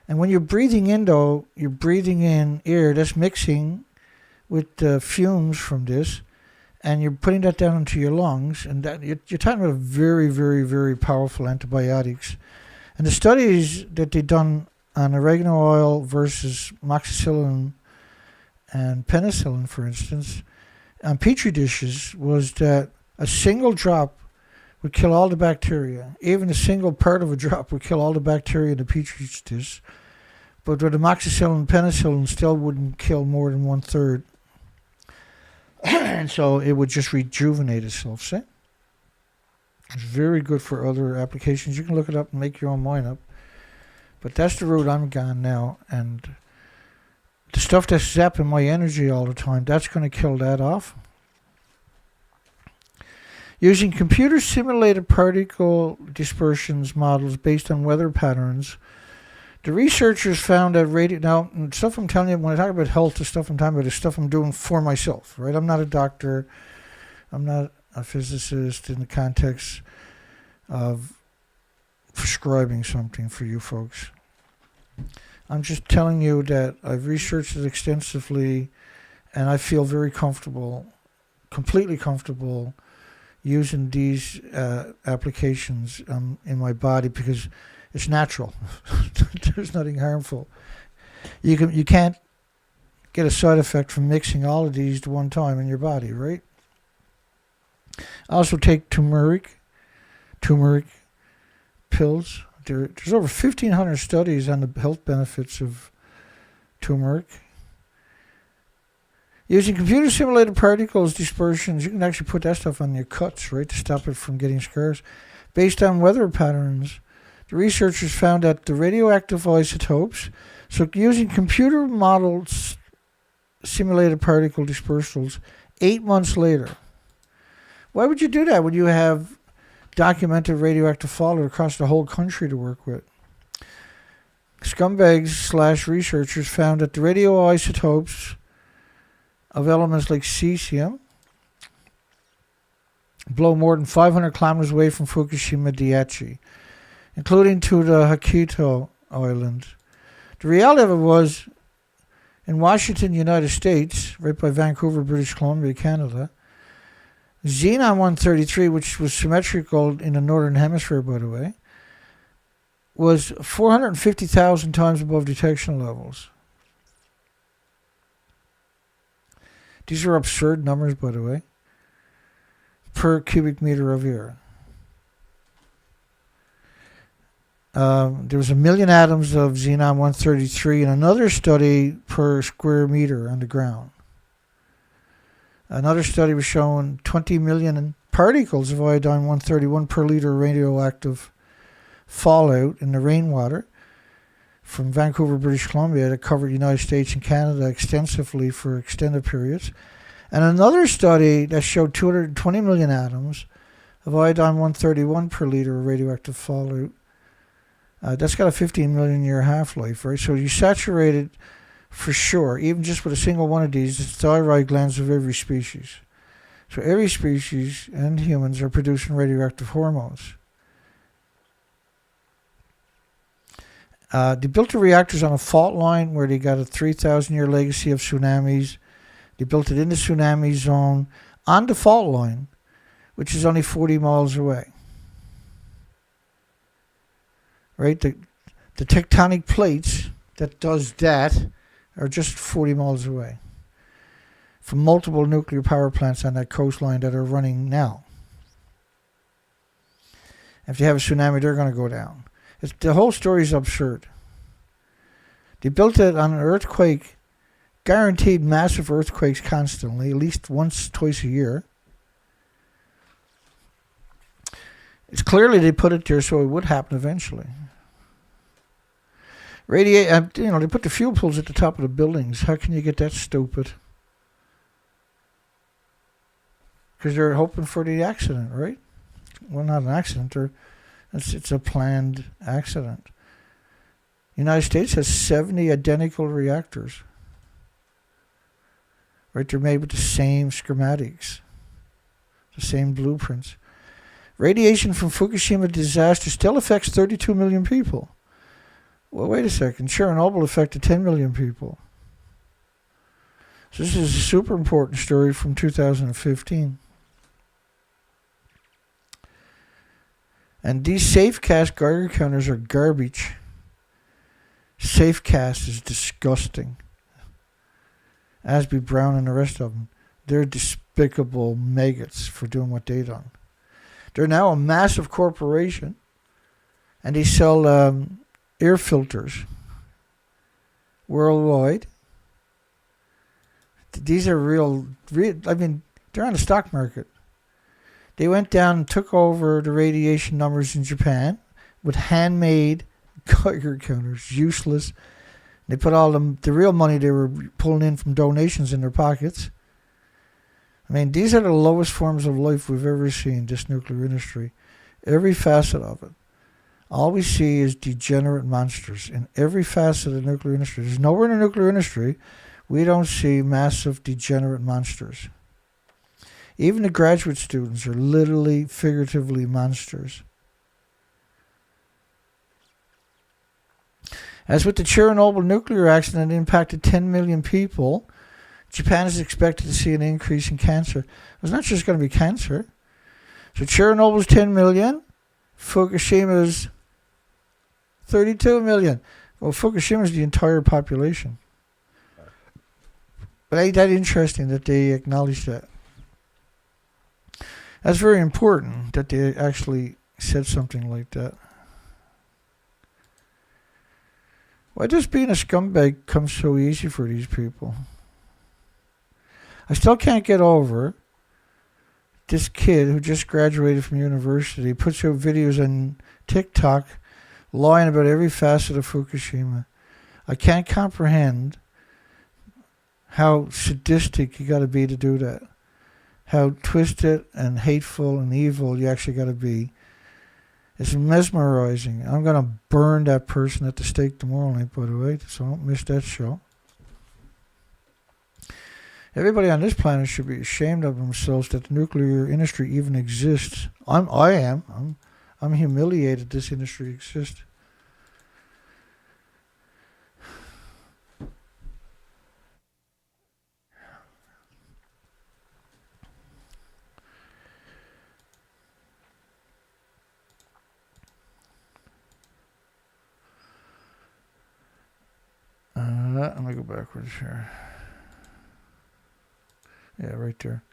And when you're breathing in, though, you're breathing in air that's mixing with the fumes from this, and you're putting that down into your lungs, and that you're talking about very, very, very powerful antibiotics. And the studies that they've done on oregano oil versus amoxicillin and penicillin, for instance, on petri dishes, was that a single drop would kill all the bacteria. Even a single part of a drop would kill all the bacteria in the petri dish. But with amoxicillin and penicillin, still wouldn't kill more than 1/3. And so it would just rejuvenate itself, see? It's very good for other applications. You can look it up and make your own mind up. But that's the route I'm gone now. And the stuff that's zapping my energy all the time, that's going to kill that off. Using computer-simulated particle dispersions models based on weather patterns, the researchers found that now, stuff I'm telling you, when I talk about health, the stuff I'm talking about is stuff I'm doing for myself, right? I'm not a doctor. I'm not a physicist in the context of prescribing something for you folks. I'm just telling you that I've researched it extensively, and I feel very comfortable, completely comfortable, using these applications in my body because it's natural. There's nothing harmful. You can't get a side effect from mixing all of these at one time in your body, right? I also take turmeric pills. There's over 1,500 studies on the health benefits of turmeric. Using computer-simulated particles dispersions, you can actually put that stuff on your cuts, right, to stop it from getting scars. Based on weather patterns, the researchers found that the radioactive isotopes, so using computer models, simulated particle dispersals, 8 months later. Why would you do that when you have documented radioactive fallout across the whole country to work with? Scumbags/researchers found that the radioisotopes of elements like cesium blow more than 500 kilometers away from Fukushima Daiichi, including to the Hokkaido Island. The reality of it was, in Washington, United States, right by Vancouver, British Columbia, Canada, Xenon-133, which was symmetrical in the northern hemisphere, by the way, was 450,000 times above detection levels. These are absurd numbers, by the way, per cubic meter of air. There was 1 million atoms of Xenon-133 in another study per square meter on the ground. Another study was showing 20 million particles of iodine-131 per liter radioactive fallout in the rainwater from Vancouver, British Columbia, that covered the United States and Canada extensively for extended periods. And another study that showed 220 million atoms of iodine-131 per liter of radioactive fallout. That's got a 15 million year half-life, right? So you saturate it for sure, even just with a single one of these, it's thyroid glands of every species. So every species and humans are producing radioactive hormones. They built the reactors on a fault line where they got a 3,000-year legacy of tsunamis. They built it in the tsunami zone on the fault line which is only 40 miles away. Right? The tectonic plates that does that are just 40 miles away from multiple nuclear power plants on that coastline that are running now. If you have a tsunami, they're going to go down. The whole story is absurd. They built it on an earthquake, guaranteed massive earthquakes constantly, at least once, twice a year. It's clearly they put it there so it would happen eventually. They put the fuel pools at the top of the buildings. How can you get that stupid? Because they're hoping for the accident, right? Well, not an accident. It's a planned accident. The United States has 70 identical reactors. Right? They're made with the same schematics, the same blueprints. Radiation from Fukushima disaster still affects 32 million people. Well, wait a second. Chernobyl affected 10 million people. So this is a super important story from 2015. And these SafeCast Geiger counters are garbage. SafeCast is disgusting. Asby Brown and the rest of them. They're despicable maggots for doing what they've done. They're now a massive corporation. And they sell air filters worldwide. These are real, I mean, they're on the stock market. They went down and took over the radiation numbers in Japan with handmade Geiger counters, useless. They put all the real money they were pulling in from donations in their pockets. I mean, these are the lowest forms of life we've ever seen, this nuclear industry. Every facet of it. All we see is degenerate monsters in every facet of the nuclear industry. There's nowhere in the nuclear industry we don't see massive degenerate monsters. Even the graduate students are literally, figuratively monsters. As with the Chernobyl nuclear accident that impacted 10 million people, Japan is expected to see an increase in cancer. It's not just going to be cancer. So Chernobyl's 10 million, Fukushima's 32 million. Well, Fukushima's the entire population. But ain't that interesting that they acknowledge that? That's very important that they actually said something like that. Why does being a scumbag come so easy for these people? I still can't get over this kid who just graduated from university, puts out videos on TikTok lying about every facet of Fukushima. I can't comprehend how sadistic you got to be to do that. How twisted and hateful and evil you actually got to be. It's mesmerizing. I'm going to burn that person at the stake tomorrow night, by the way, so don't miss that show. Everybody on this planet should be ashamed of themselves that the nuclear industry even exists. I am. I'm humiliated this industry exists. Let me go backwards here. Yeah, right there.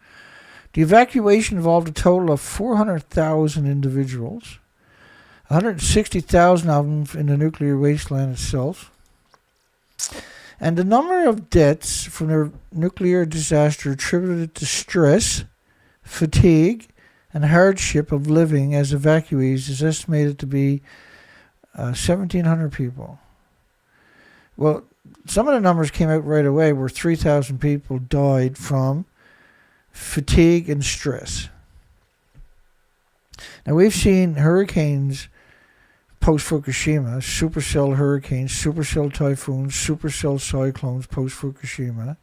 The evacuation involved a total of 400,000 individuals, 160,000 of them in the nuclear wasteland itself. And the number of deaths from the nuclear disaster attributed to stress, fatigue, and hardship of living as evacuees is estimated to be 1,700 people. Well, some of the numbers came out right away where 3,000 people died from fatigue and stress. Now, we've seen hurricanes post-Fukushima, supercell hurricanes, supercell typhoons, supercell cyclones post-Fukushima.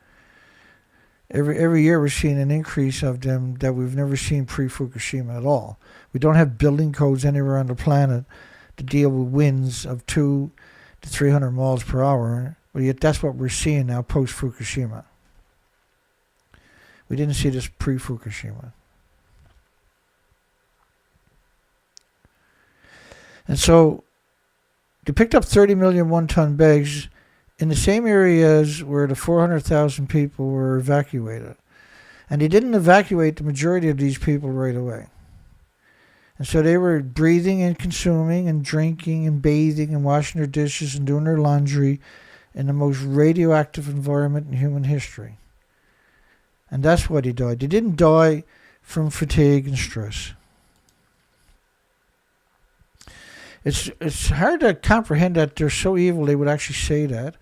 Every year we're seeing an increase of them that we've never seen pre-Fukushima at all. We don't have building codes anywhere on the planet to deal with winds of 200 to 300 miles per hour. But yet that's what we're seeing now post-Fukushima. We didn't see this pre-Fukushima. And so they picked up 30 million one-ton bags in the same areas where the 400,000 people were evacuated. And they didn't evacuate the majority of these people right away. And so they were breathing and consuming and drinking and bathing and washing their dishes and doing their laundry in the most radioactive environment in human history. And that's why they died. They didn't die from fatigue and stress. It's hard to comprehend that they're so evil they would actually say that.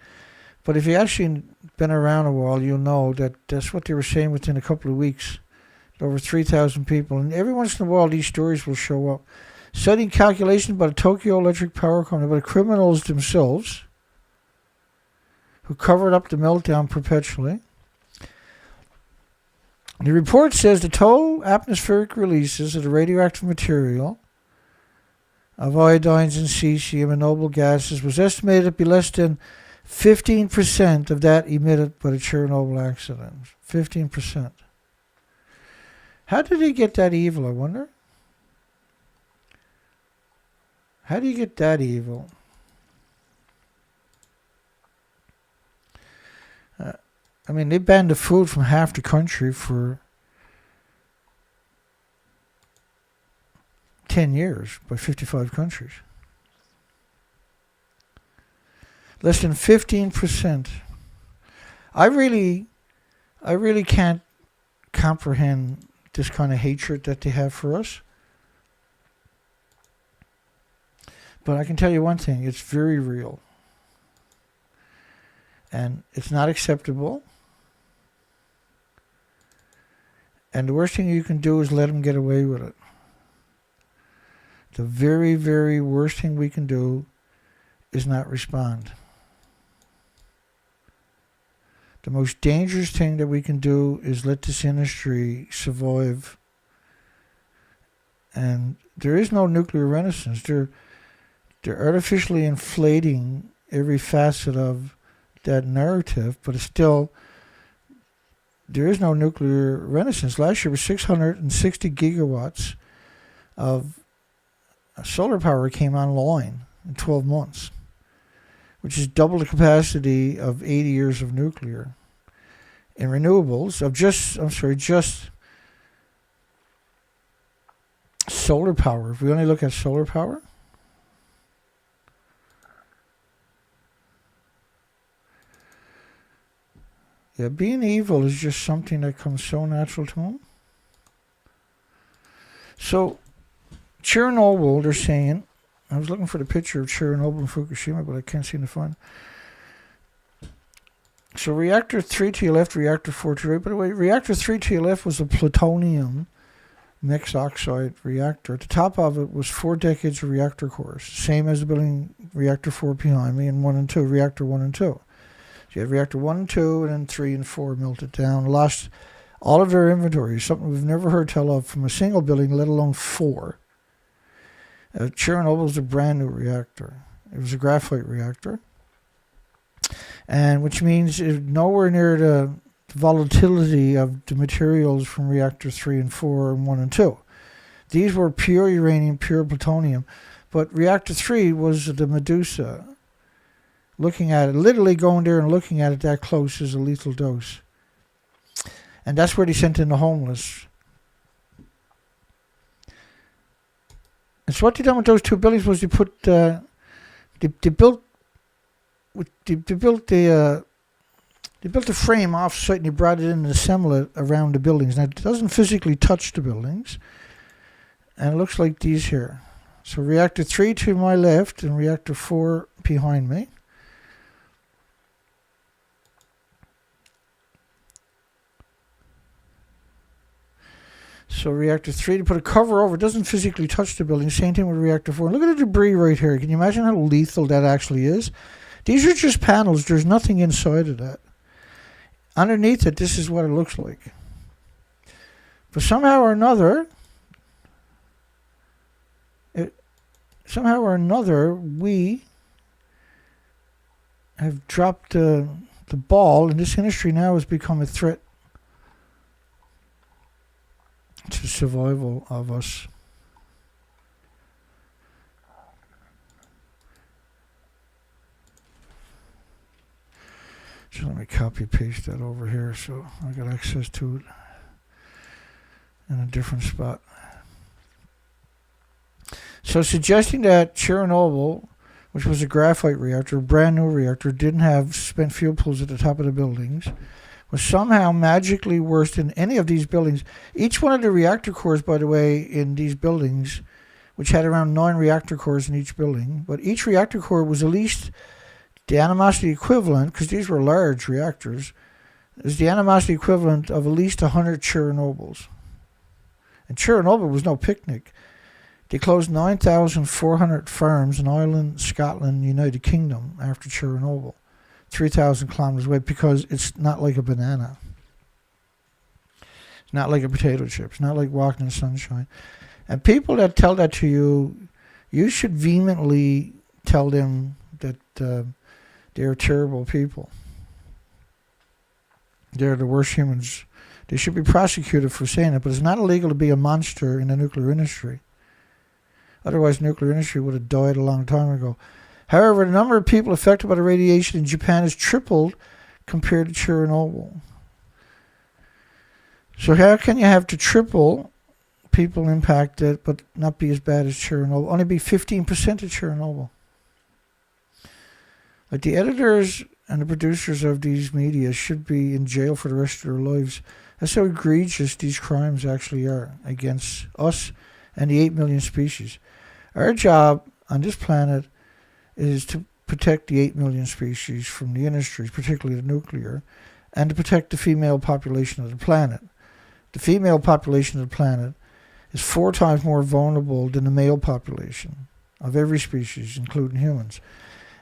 But if you actually been around a while, you'll know that that's what they were saying within a couple of weeks. Over 3,000 people. And every once in a while, these stories will show up. Citing calculations by the Tokyo Electric Power Company, by the criminals themselves, who covered up the meltdown perpetually. The report says the total atmospheric releases of the radioactive material of iodines and cesium and noble gases was estimated to be less than 15% of that emitted by the Chernobyl accident. 15%. How did he get that evil, I wonder? How do you get that evil? I mean, they banned the food from half the country for 10 years by 55 countries. Less than 15%. I really can't comprehend this kind of hatred that they have for us. But I can tell you one thing, it's very real. And it's not acceptable. And the worst thing you can do is let them get away with it. The very, very worst thing we can do is not respond. The most dangerous thing that we can do is let this industry survive. And there is no nuclear renaissance. They're artificially inflating every facet of that narrative, but it's still, there is no nuclear renaissance. Last year was 660 gigawatts of solar power came online in 12 months, which is double the capacity of 80 years of nuclear. In renewables, of just solar power, if we only look at solar power, yeah, being evil is just something that comes so natural to them. So, Chernobyl, they're saying, I was looking for the picture of Chernobyl and Fukushima, but I can't seem to find it. So reactor 3 to your left, reactor 4 to your right. By the way, reactor 3 to your left was a plutonium mixed oxide reactor. At the top of it was 4 decades of reactor cores, same as the building reactor 4 behind me, and 1 and 2, reactor 1 and 2. So you had reactor 1 and 2, and then 3 and 4 melted down, lost all of their inventory, something we've never heard tell of from a single building, let alone 4. Chernobyl was a brand new reactor. It was a graphite reactor, and which means it's nowhere near the volatility of the materials from reactor 3 and 4 and 1 and 2. These were pure uranium, pure plutonium, but reactor 3 was the Medusa. Looking at it, literally going there and looking at it that close is a lethal dose. And that's where they sent in the homeless. And so what they done with those 2 buildings was they put, they built the frame off-site and they brought it in and assembled it around the buildings. Now, it doesn't physically touch the buildings. And it looks like these here. So reactor 3 to my left and reactor 4 behind me. So reactor 3, to put a cover over, it doesn't physically touch the building. Same thing with reactor 4. Look at the debris right here. Can you imagine how lethal that actually is? These are just panels. There's nothing inside of that. Underneath it, this is what it looks like. But somehow or another, we have dropped the ball, and this industry now has become a threat to survival of us. copy paste that over here so I got access to it in a different spot. So suggesting that Chernobyl, which was a graphite reactor, a brand new reactor, didn't have spent fuel pools at the top of the buildings, was somehow magically worse than any of these buildings. Each one of the reactor cores, by the way, in these buildings, which had around 9 reactor cores in each building, but each reactor core was at least the animosity equivalent, because these were large reactors, is the animosity equivalent of at least 100 Chernobyls. And Chernobyl was no picnic. They closed 9,400 farms in Ireland, Scotland, United Kingdom after Chernobyl, 3,000 kilometers away, because it's not like a banana. It's not like a potato chip. It's not like walking in the sunshine. And people that tell that to you, you should vehemently tell them that they're terrible people. They're the worst humans. They should be prosecuted for saying it, but it's not illegal to be a monster in the nuclear industry. Otherwise, the nuclear industry would have died a long time ago. However, the number of people affected by the radiation in Japan has tripled compared to Chernobyl. So how can you have to triple people impacted but not be as bad as Chernobyl? Only be 15% of Chernobyl. Like, the editors and the producers of these media should be in jail for the rest of their lives. That's how egregious these crimes actually are against us and the 8 million species. Our job on this planet is to protect the 8 million species from the industries, particularly the nuclear, and to protect the female population of the planet. The female population of the planet is 4 times more vulnerable than the male population of every species, including humans.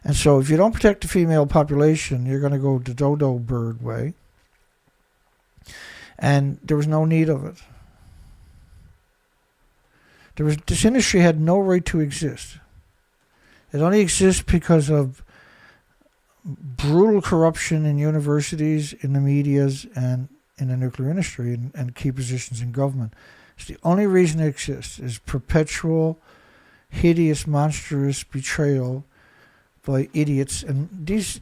And so if you don't protect the female population, you're going to go the dodo bird way. And there was no need of it. This industry had no right to exist. It only exists because of brutal corruption in universities, in the medias, and in the nuclear industry, and key positions in government. It's the only reason it exists, is perpetual, hideous, monstrous betrayal by idiots. And these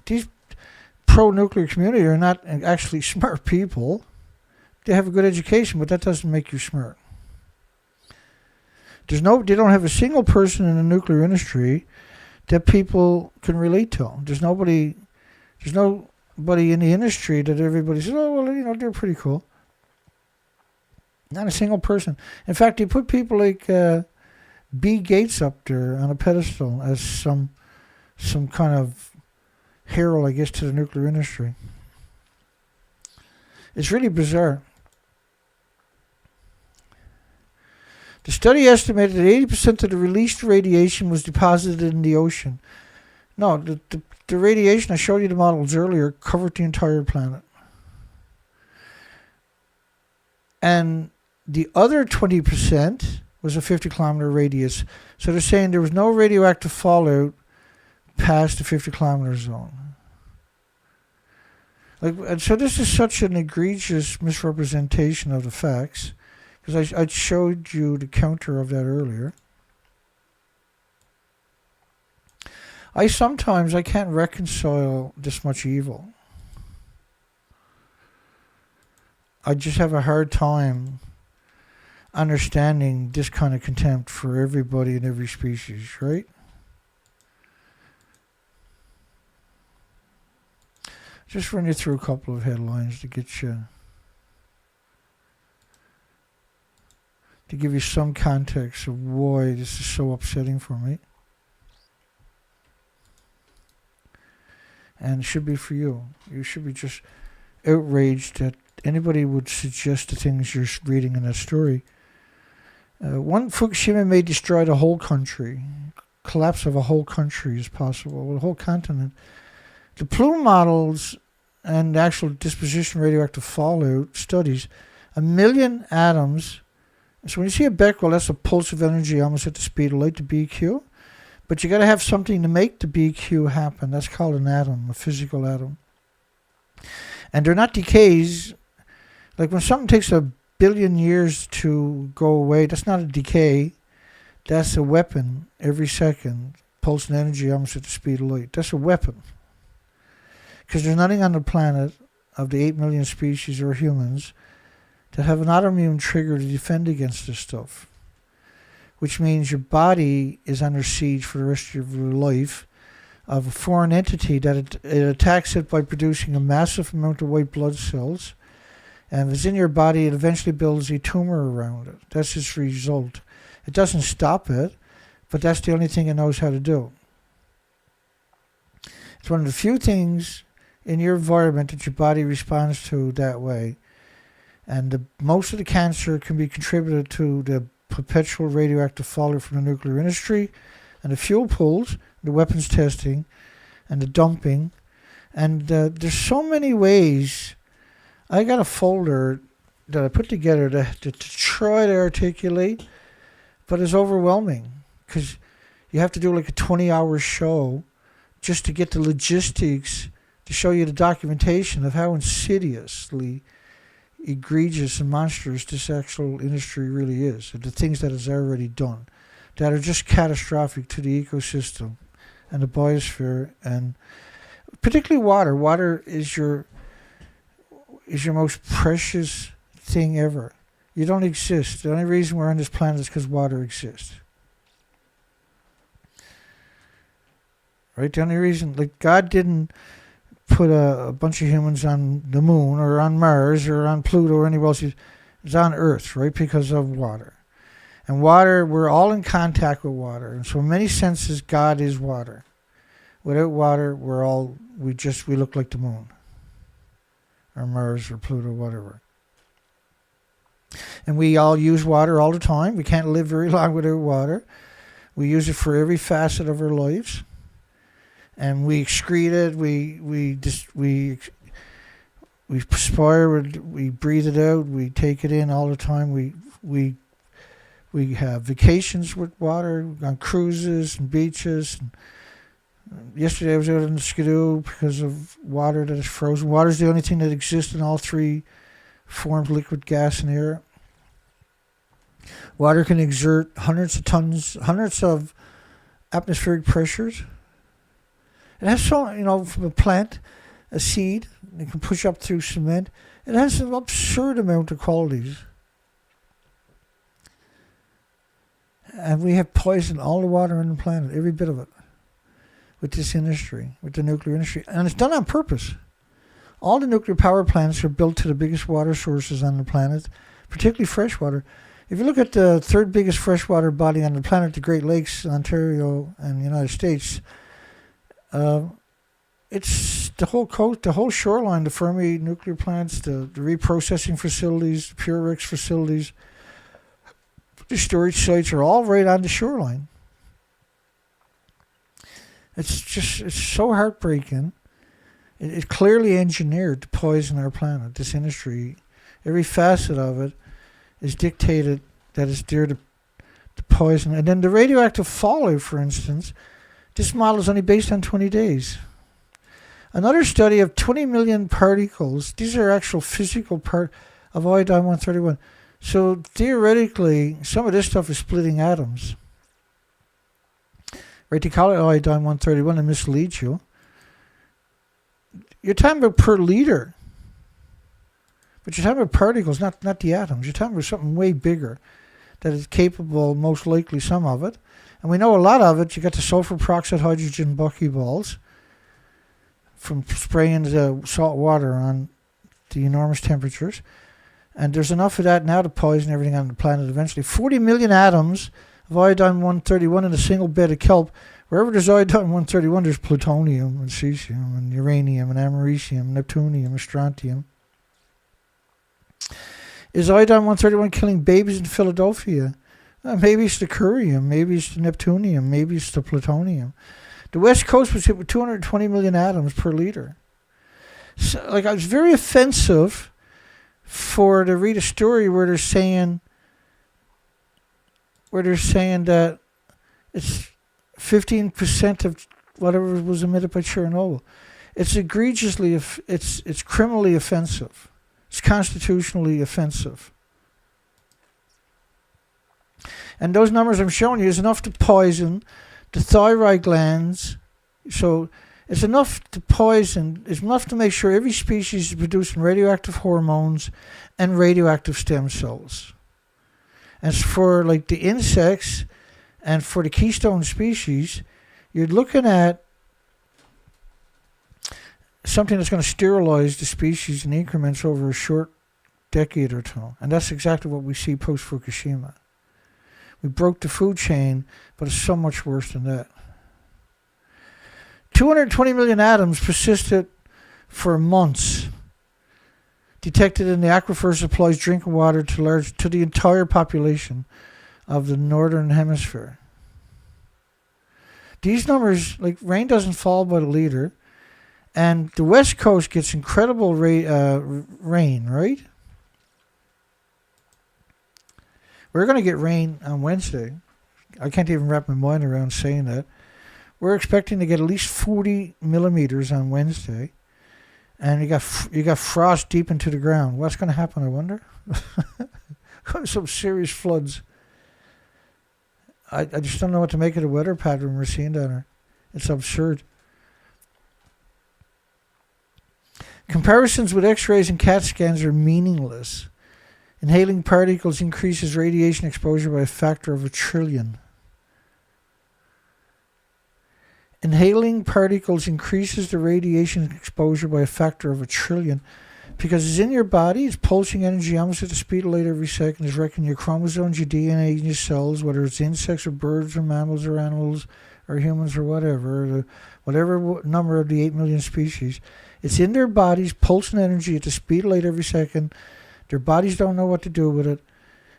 pro-nuclear community are not actually smart people. They have a good education, but that doesn't make you smart. They don't have a single person in the nuclear industry that people can relate to. There's nobody in the industry that everybody says, oh, well, they're pretty cool. Not a single person. In fact, they put people like B. Gates up there on a pedestal as some kind of herald, I guess, to the nuclear industry. It's really bizarre. The study estimated that 80% of the released radiation was deposited in the ocean. No, the radiation, I showed you the models earlier, covered the entire planet. And the other 20% was a 50-kilometer radius. So they're saying there was no radioactive fallout past the 50-kilometer zone. And so this is such an egregious misrepresentation of the facts, because I showed you the counter of that earlier. I can't reconcile this much evil. I just have a hard time understanding this kind of contempt for everybody and every species, right? Just run you through a couple of headlines to get you, to give you some context of why this is so upsetting for me. And it should be for you. You should be just outraged that anybody would suggest the things you're reading in that story. One Fukushima may destroy the whole country. Collapse of a whole country is possible, a whole continent. The plume models and the actual disposition radioactive fallout studies, 1 million atoms. So when you see a Becquerel, that's a pulse of energy almost at the speed of light, the BQ. But you got to have something to make the BQ happen. That's called an atom, a physical atom. And they're not decays. Like when something takes 1 billion years to go away, that's not a decay. That's a weapon every second. Pulse and energy almost at the speed of light. That's a weapon. because there's nothing on the planet of the 8 million species or humans that have an autoimmune trigger to defend against this stuff, which means your body is under siege for the rest of your life of a foreign entity that it attacks it by producing a massive amount of white blood cells. And if it's in your body, it eventually builds a tumor around it. That's its result. It doesn't stop it, but that's the only thing it knows how to do. It's one of the few things in your environment that your body responds to that way. And most of the cancer can be contributed to the perpetual radioactive fallout from the nuclear industry and the fuel pools, the weapons testing, and the dumping. And there's so many ways. I got a folder that I put together to try to articulate, but it's overwhelming because you have to do like a 20-hour show just to get the logistics to show you the documentation of how insidiously egregious and monstrous this actual industry really is, and the things that it's already done that are just catastrophic to the ecosystem and the biosphere, and particularly water. Water is your most precious thing ever. You don't exist. The only reason we're on this planet is because water exists. Right? The only reason, like, God didn't put a bunch of humans on the moon or on Mars or on Pluto or anywhere else. It's on Earth, right? Because of water. And water, we're all in contact with water. And so in many senses, God is water. Without water, we look like the moon. Or Mars or Pluto, whatever. And we all use water all the time. We can't live very long without water. We use it for every facet of our lives. And we excrete it, we perspire it, we breathe it out, we take it in all the time. We have vacations with water on cruises and beaches. And yesterday I was out in the Skidoo because of water that is frozen. Water is the only thing that exists in all three forms: liquid, gas, and air. Water can exert hundreds of atmospheric pressures. It has from a plant, a seed, it can push up through cement. It has an absurd amount of qualities. And we have poisoned all the water on the planet, every bit of it, with this industry, with the nuclear industry. And it's done on purpose. All the nuclear power plants are built to the biggest water sources on the planet, particularly freshwater. If you look at the third biggest freshwater body on the planet, the Great Lakes, Ontario, and the United States, it's the whole coast, the whole shoreline, the Fermi nuclear plants, the reprocessing facilities, the Purex facilities, the storage sites are all right on the shoreline. It's so heartbreaking. It's clearly engineered to poison our planet, this industry. Every facet of it is dictated that it's there to poison. And then the radioactive fallout, for instance, this model is only based on 20 days. Another study of 20 million particles, these are actual physical parts of iodine-131. So theoretically, some of this stuff is splitting atoms. Right, they call it iodine-131 and mislead you. You're talking about per liter. But you're talking about particles, not the atoms. You're talking about something way bigger that is capable, most likely some of it. And we know a lot of it. You got the sulfur peroxide hydrogen buckyballs from spraying the salt water on the enormous temperatures. And there's enough of that now to poison everything on the planet eventually. 40 million atoms of iodine-131 in a single bed of kelp. Wherever there's iodine-131, there's plutonium and cesium and uranium and americium, neptunium and strontium. Is iodine-131 killing babies in Philadelphia? Maybe it's the curium, maybe it's the neptunium, maybe it's the plutonium. The West Coast was hit with 220 million atoms per liter. So, it was very offensive to read a story where they're saying that it's 15% of whatever was emitted by Chernobyl. It's egregiously, it's criminally offensive. It's constitutionally offensive. And those numbers I'm showing you is enough to poison the thyroid glands. So It's enough to poison, it's enough to make sure every species is producing radioactive hormones and radioactive stem cells. As for like the insects and for the keystone species, you're looking at something that's going to sterilize the species in increments over a short decade or two. And that's exactly what we see post-Fukushima. We broke the food chain, but it's so much worse than that. 220 million atoms persisted for months, detected in the aquifer supplies drinking water to the entire population of the northern hemisphere. These numbers, like rain doesn't fall by the liter, and the west coast gets incredible rain, right? We're going to get rain on Wednesday. I can't even wrap my mind around saying that. We're expecting to get at least 40 millimeters on Wednesday. And you got frost deep into the ground. What's going to happen, I wonder? Some serious floods. I just don't know what to make of the weather pattern we're seeing down there. It's absurd. Comparisons with X-rays and CAT scans are meaningless. Inhaling particles increases radiation exposure by a factor of 1 trillion. Inhaling particles increases the radiation exposure by a factor of 1 trillion because it's in your body, it's pulsing energy almost at the speed of light every second, it's wrecking your chromosomes, your DNA, and your cells, whether it's insects or birds or mammals or animals or humans or whatever number of the 8 million species. It's in their bodies, pulsing energy at the speed of light every second. Their bodies don't know what to do with it.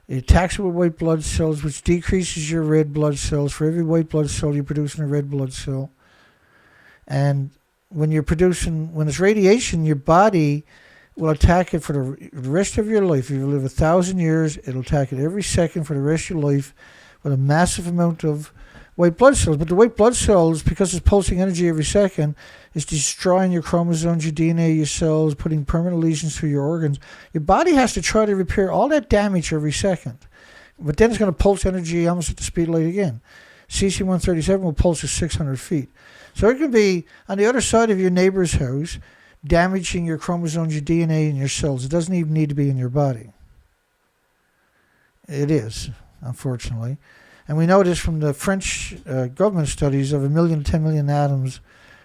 It attacks it with white blood cells, which decreases your red blood cells. For every white blood cell, you're producing a red blood cell. And when it's radiation, your body will attack it for the rest of your life. If you live 1,000 years, it'll attack it every second for the rest of your life with a massive amount of white blood cells. But the white blood cells, because it's pulsing energy every second, is destroying your chromosomes, your DNA, your cells, putting permanent lesions through your organs. Your body has to try to repair all that damage every second. But then it's going to pulse energy almost at the speed of light again. CC-137 will pulse at 600 feet. So it can be on the other side of your neighbor's house, damaging your chromosomes, your DNA, and your cells. It doesn't even need to be in your body. It is, unfortunately. And we know this from the French government studies of 1 million to 10 million atoms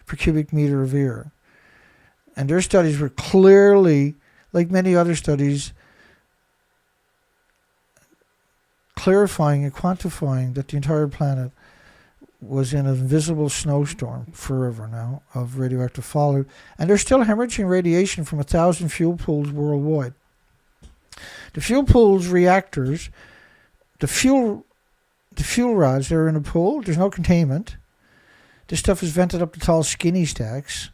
per cubic meter of air. And their studies were clearly, like many other studies, clarifying and quantifying that the entire planet was in an invisible snowstorm forever now of radioactive fallout. And they're still hemorrhaging radiation from 1,000 fuel pools worldwide. The fuel pools reactors, the fuel rods, they're in a pool. There's no containment. This stuff is vented up the tall, skinny stacks.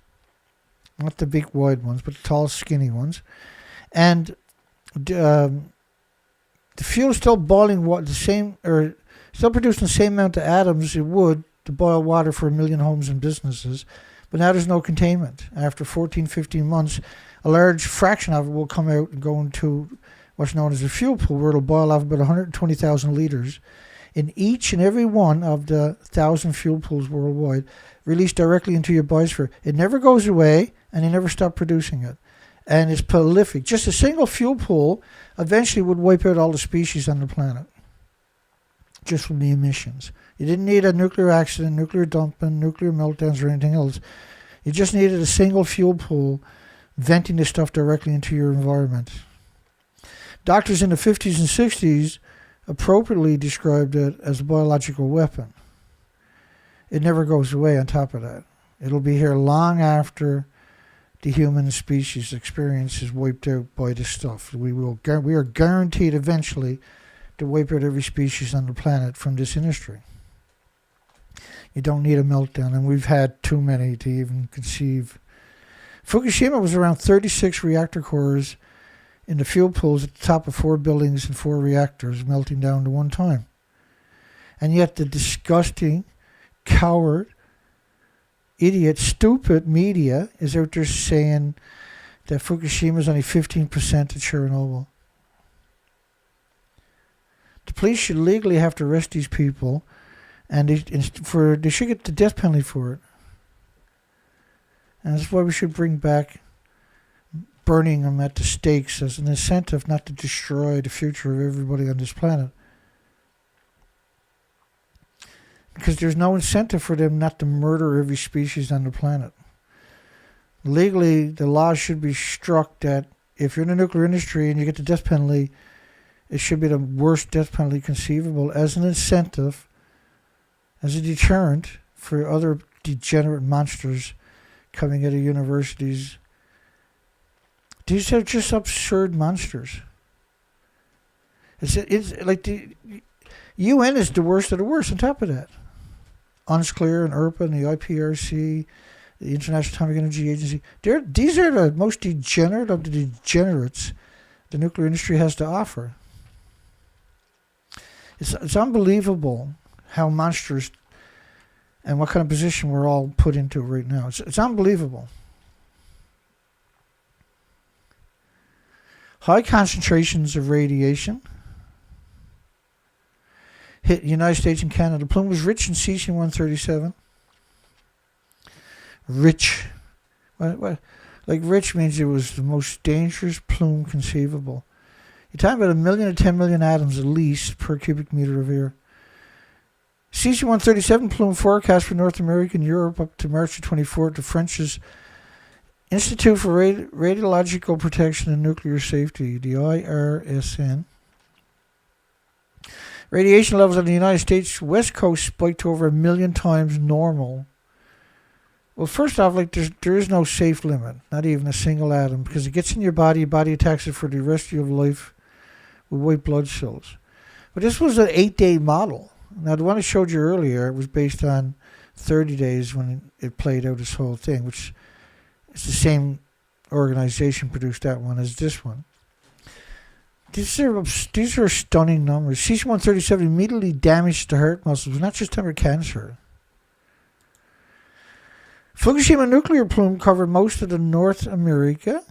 Not the big, wide ones, but the tall, skinny ones. And the fuel is still boiling still producing the same amount of atoms it would to boil water for 1 million homes and businesses. But now there's no containment. After 14, 15 months, a large fraction of it will come out and go into what's known as a fuel pool, where it'll boil off about 120,000 liters in each and every one of the 1,000 fuel pools worldwide, released directly into your biosphere. It never goes away, and they never stop producing it. And it's prolific. Just a single fuel pool eventually would wipe out all the species on the planet, just from the emissions. You didn't need a nuclear accident, nuclear dumping, nuclear meltdowns, or anything else. You just needed a single fuel pool venting this stuff directly into your environment. Doctors in the 50s and 60s appropriately described it as a biological weapon. It never goes away on top of that. It'll be here long after the human species experience is wiped out by this stuff. We are guaranteed eventually to wipe out every species on the planet from this industry. You don't need a meltdown, and we've had too many to even conceive. Fukushima was around 36 reactor cores in the fuel pools at the top of 4 buildings and 4 reactors melting down to one time. And yet the disgusting, coward, idiot, stupid media is out there saying that Fukushima is only 15% of Chernobyl. The police should legally have to arrest these people, and they should get the death penalty for it. And that's why we should bring back burning them at the stakes as an incentive not to destroy the future of everybody on this planet. Because there's no incentive for them not to murder every species on the planet. Legally, the law should be struck that if you're in the nuclear industry and you get the death penalty, it should be the worst death penalty conceivable as an incentive, as a deterrent for other degenerate monsters coming out of universities. These are just absurd monsters. It's like the UN is the worst of the worst on top of that. UNSCLEAR and IRPA and the IPRC, the International Atomic Energy Agency. These are the most degenerate of the degenerates the nuclear industry has to offer. It's unbelievable how monstrous and what kind of position we're all put into right now. It's unbelievable. High concentrations of radiation hit the United States and Canada. The plume was rich in cesium-137. Rich. What? Like rich means it was the most dangerous plume conceivable. You're talking about 1 million to 10 million atoms at least per cubic meter of air. Cesium-137 plume forecast for North America and Europe up to March 24th. The French's Institute for Radiological Protection and Nuclear Safety, the IRSN. Radiation levels on the United States West Coast spiked to over 1 million times normal. Well, first off, like there is no safe limit, not even a single atom, because it gets in your body attacks it for the rest of your life with white blood cells. But this was an 8-day model. Now, the one I showed you earlier was based on 30 days when it played out this whole thing, which is the same organization produced that one as this one. These are stunning numbers. Cesium-137 immediately damaged the heart muscles, not just under cancer. Fukushima nuclear plume covered most of the North America,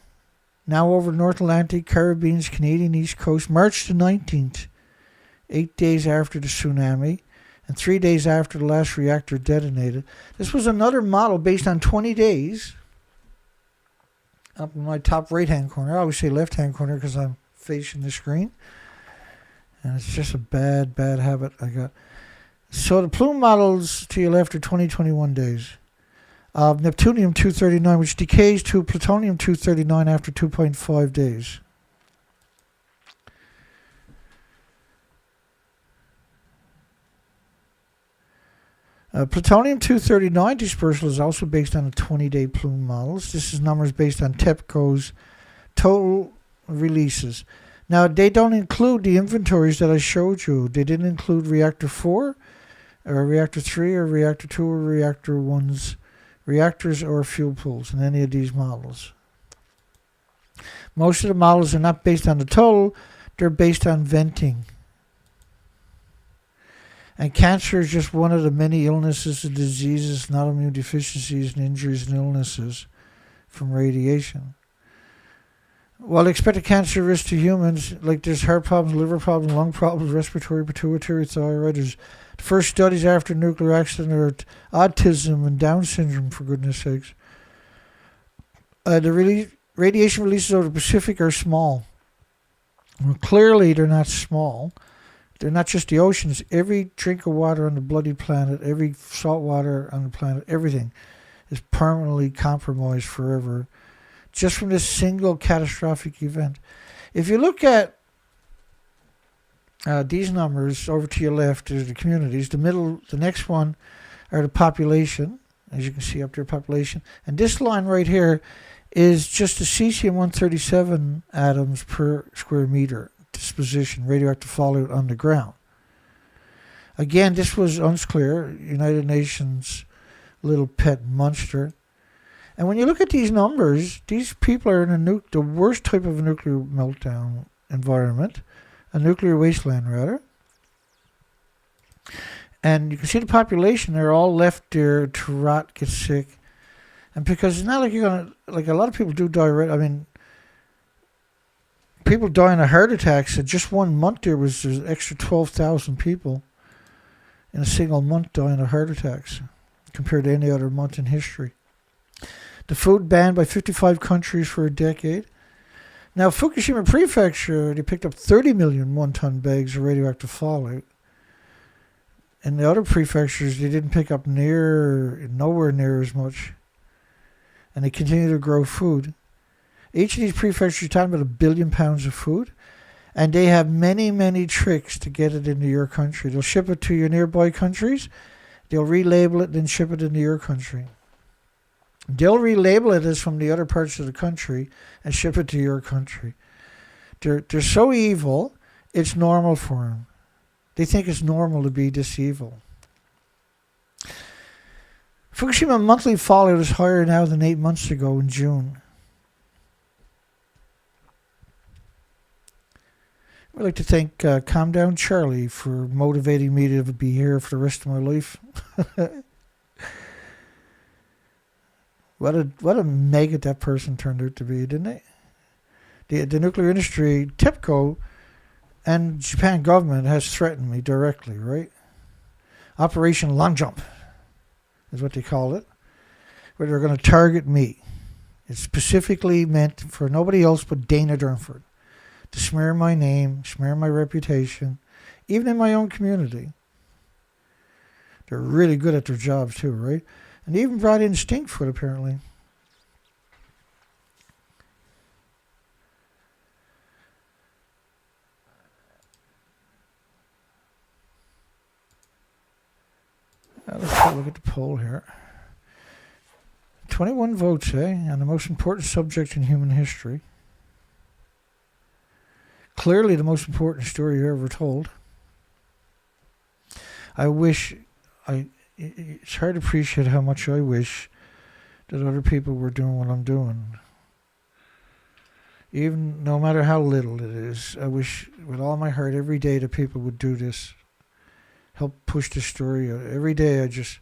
now over North Atlantic, Caribbean, Canadian East Coast, March the 19th, 8 days after the tsunami, and 3 days after the last reactor detonated. This was another model based on 20 days. Up in my top right-hand corner, I always say left-hand corner because I'm facing the screen. And it's just a bad habit I got. So the plume models to your left are 20-21 days. Neptunium-239, which decays to plutonium-239 after 2.5 days. Plutonium-239 dispersal is also based on the 20-day plume models. This is numbers based on TEPCO's total releases. Now, they don't include the inventories that I showed you. They didn't include Reactor 4, or Reactor 3, or Reactor 2, or Reactor 1's reactors or fuel pools in any of these models. Most of the models are not based on the total, they're based on venting. And cancer is just one of the many illnesses and diseases, not immune deficiencies and injuries and illnesses from radiation. While expected cancer risk to humans, like there's heart problems, liver problems, lung problems, respiratory, pituitary, thyroid, there's the first studies after nuclear accident are autism and Down syndrome, for goodness sakes. The radiation releases over the Pacific are small. Well, clearly they're not small. They're not just the oceans. Every drink of water on the bloody planet, every salt water on the planet, everything is permanently compromised forever just from this single catastrophic event. If you look at these numbers over to your left is the communities. The next one are the population, as you can see up there, population. And this line right here is just the cesium-137 atoms per square meter disposition, radioactive fallout on the ground. Again, this was UNSCLEAR, United Nations little pet monster. And when you look at these numbers, these people are in the worst type of a nuclear meltdown environment, a nuclear wasteland rather. And you can see the population, they're all left there to rot, get sick. And because it's not like you're going to, like a lot of people do die, right? I mean, people dying of heart attacks. In just 1 month there's an extra 12,000 people in a single month dying of heart attacks compared to any other month in history. The food banned by 55 countries for a decade. Now, Fukushima Prefecture, they picked up 30 million one-ton bags of radioactive fallout. And the other prefectures, they didn't pick up nowhere near as much. And they continue to grow food. Each of these prefectures is talking about 1 billion pounds of food. And they have many, many tricks to get it into your country. They'll ship it to your nearby countries. They'll relabel it, then ship it into your country. They'll relabel it as from the other parts of the country and ship it to your country. They're so evil, it's normal for them. They think it's normal to be this evil. Fukushima monthly fallout is higher now than 8 months ago in June. I'd like to thank Calm Down Charlie for motivating me to be here for the rest of my life. What a maggot that person turned out to be, didn't it? The nuclear industry, TIPCO, and Japan government has threatened me directly, right? Operation Long Jump is what they call it, where they're going to target me. It's specifically meant for nobody else but Dana Durnford, to smear my name, smear my reputation, even in my own community. They're really good at their jobs too, right? And they even brought in Stinkfoot, apparently. Let's take a look at the poll here. 21 votes, on the most important subject in human history. Clearly the most important story you ever told. It's hard to appreciate how much I wish that other people were doing what I'm doing. Even no matter how little it is, I wish with all my heart every day that people would do this. Help push the story out. Every day it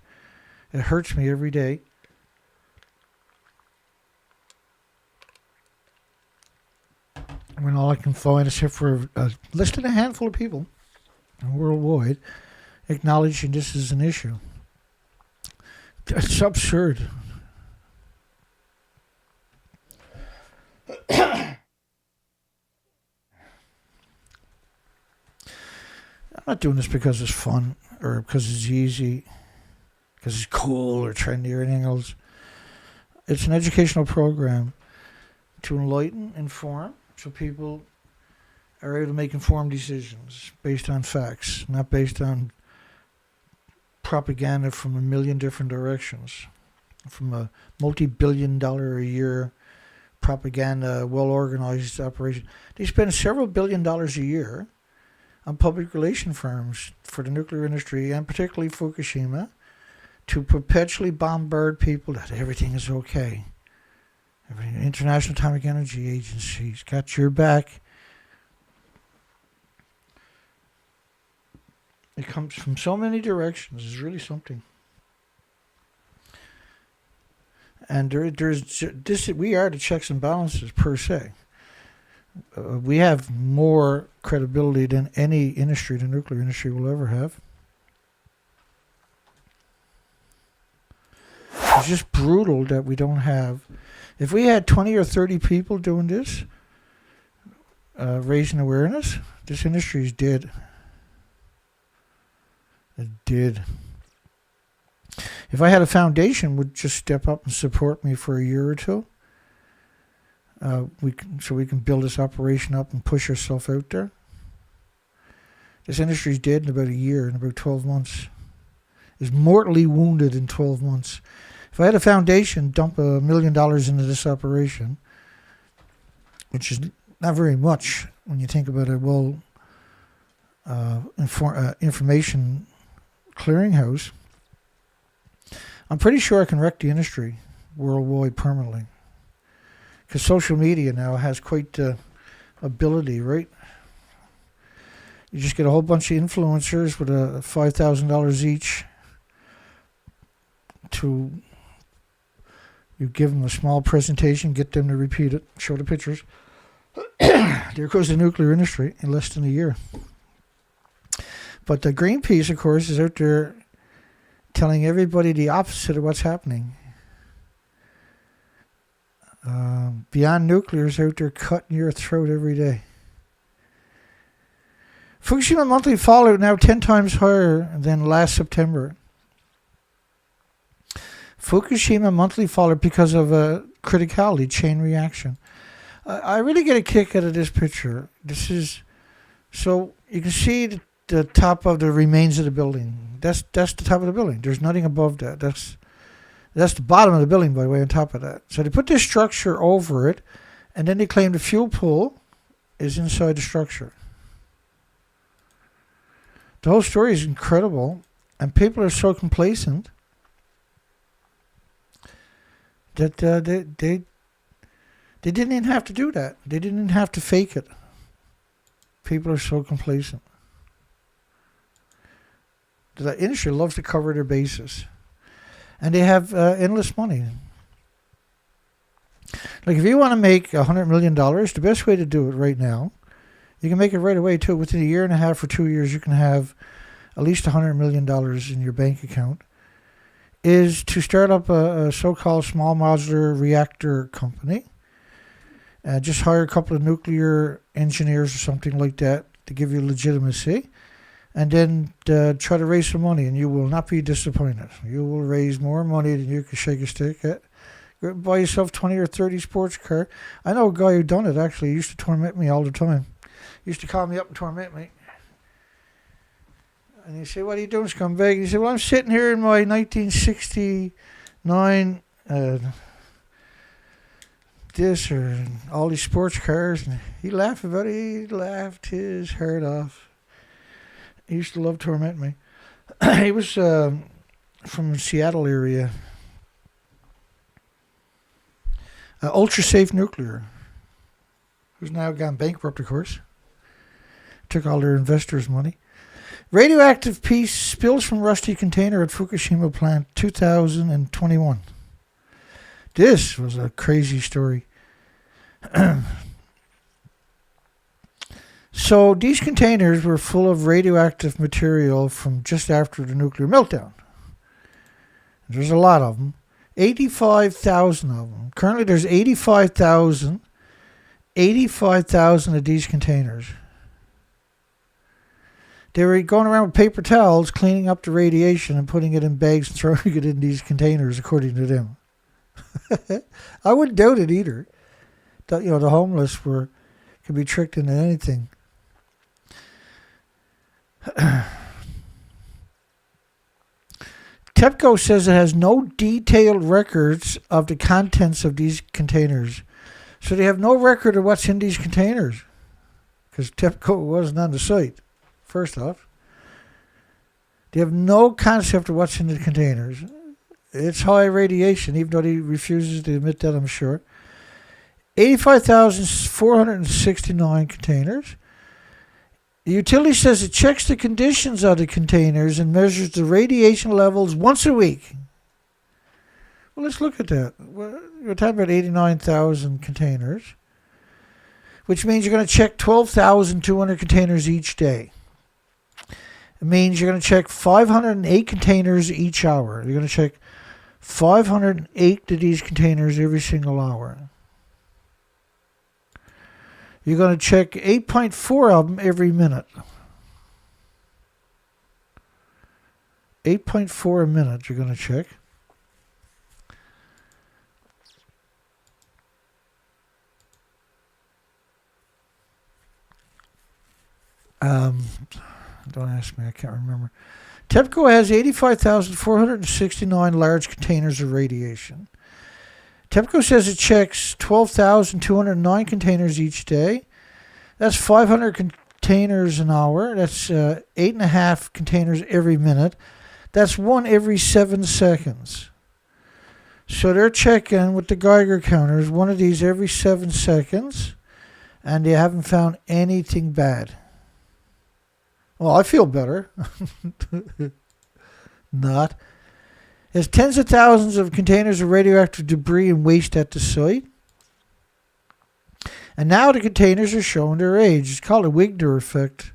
hurts me every day. When all I can find, except for less than a handful of people worldwide, acknowledging this is an issue. It's absurd. I'm not doing this because it's fun or because it's easy, because it's cool or trendy or anything else. It's an educational program to enlighten, inform, so people are able to make informed decisions based on facts, not based on propaganda from a million different directions, from a multi-billion-dollar a year propaganda, well-organized operation. They spend several $billion a year on public relation firms for the nuclear industry, and particularly Fukushima, to perpetually bombard people that everything is okay. International Atomic Energy Agency's got your back. It comes from so many directions. It's really something. And there's this. We are the checks and balances per se. We have more credibility than any industry, the nuclear industry, will ever have. It's just brutal that we don't have. If we had 20 or 30 people doing this, raising awareness, this industry is dead. It did. If I had a foundation, would just step up and support me for a year or two. We can build this operation up and push ourselves out there. This industry is dead in about a year, in about 12 months. Is mortally wounded in 12 months. If I had a foundation, dump $1 million into this operation, which is not very much when you think about it, information clearinghouse, I'm pretty sure I can wreck the industry worldwide permanently. Because social media now has quite the ability, right? You just get a whole bunch of influencers with $5,000 each to... You give them a small presentation, get them to repeat it, show the pictures. There goes the nuclear industry in less than a year. But the Greenpeace, of course, is out there telling everybody the opposite of what's happening. Beyond nuclear is out there cutting your throat every day. Fukushima monthly fallout now 10 times higher than last September. Fukushima monthly fallout because of a criticality chain reaction. I really get a kick out of this picture. This is so you can see the top of the remains of the building. That's the top of the building. There's nothing above that. That's the bottom of the building, by the way, on top of that. So they put this structure over it, and then they claim the fuel pool is inside the structure. The whole story is incredible, and people are so complacent that they didn't even have to do that. They didn't even have to fake it. People are so complacent. The industry loves to cover their bases. And they have endless money. Like if you want to make $100 million, the best way to do it right now, you can make it right away too. Within a year and a half or 2 years, you can have at least $100 million in your bank account, is to start up a so-called small modular reactor company. Just hire a couple of nuclear engineers or something like that to give you legitimacy. And then try to raise some money, and you will not be disappointed. You will raise more money than you can shake a stick at. Go buy yourself 20 or 30 sports car. I know a guy who done it, actually. He used to torment me all the time. He used to call me up and torment me. And he'd say, "What are you doing, scumbag?" He said, "Well, I'm sitting here in my 1969 this or all these sports cars." And he laughed about it. He laughed his heart off. He used to love torment me. He was from the Seattle area. Ultra Safe Nuclear, who's now gone bankrupt, of course. Took all their investors' money. Radioactive piece spills from rusty container at Fukushima plant 2021. This was a crazy story. So these containers were full of radioactive material from just after the nuclear meltdown. There's a lot of them. 85,000 of them. Currently there's 85,000 of these containers. They were going around with paper towels, cleaning up the radiation and putting it in bags and throwing it in these containers, according to them. I wouldn't doubt it either. That, the homeless could be tricked into anything. TEPCO says it has no detailed records of the contents of these containers. So they have no record of what's in these containers. Because TEPCO wasn't on the site, first off. They have no concept of what's in the containers. It's high radiation, even though he refuses to admit that, I'm sure. 85,469 containers. The utility says it checks the conditions of the containers and measures the radiation levels once a week. Well, let's look at that. We're talking about 89,000 containers, which means you're going to check 12,200 containers each day. It means you're going to check 508 containers each hour. You're going to check 508 of these containers every single hour. You're going to check 8.4 of them every minute. 8.4 a minute you're going to check. Don't ask me, I can't remember. TEPCO has 85,469 large containers of radiation. TEPCO says it checks 12,209 containers each day. That's 500 containers an hour. That's 8.5 containers every minute. That's one every 7 seconds. So they're checking with the Geiger counters, one of these every 7 seconds, and they haven't found anything bad. Well, I feel better. Not. There's tens of thousands of containers of radioactive debris and waste at the site. And now the containers are showing their age. It's called a Wigner effect.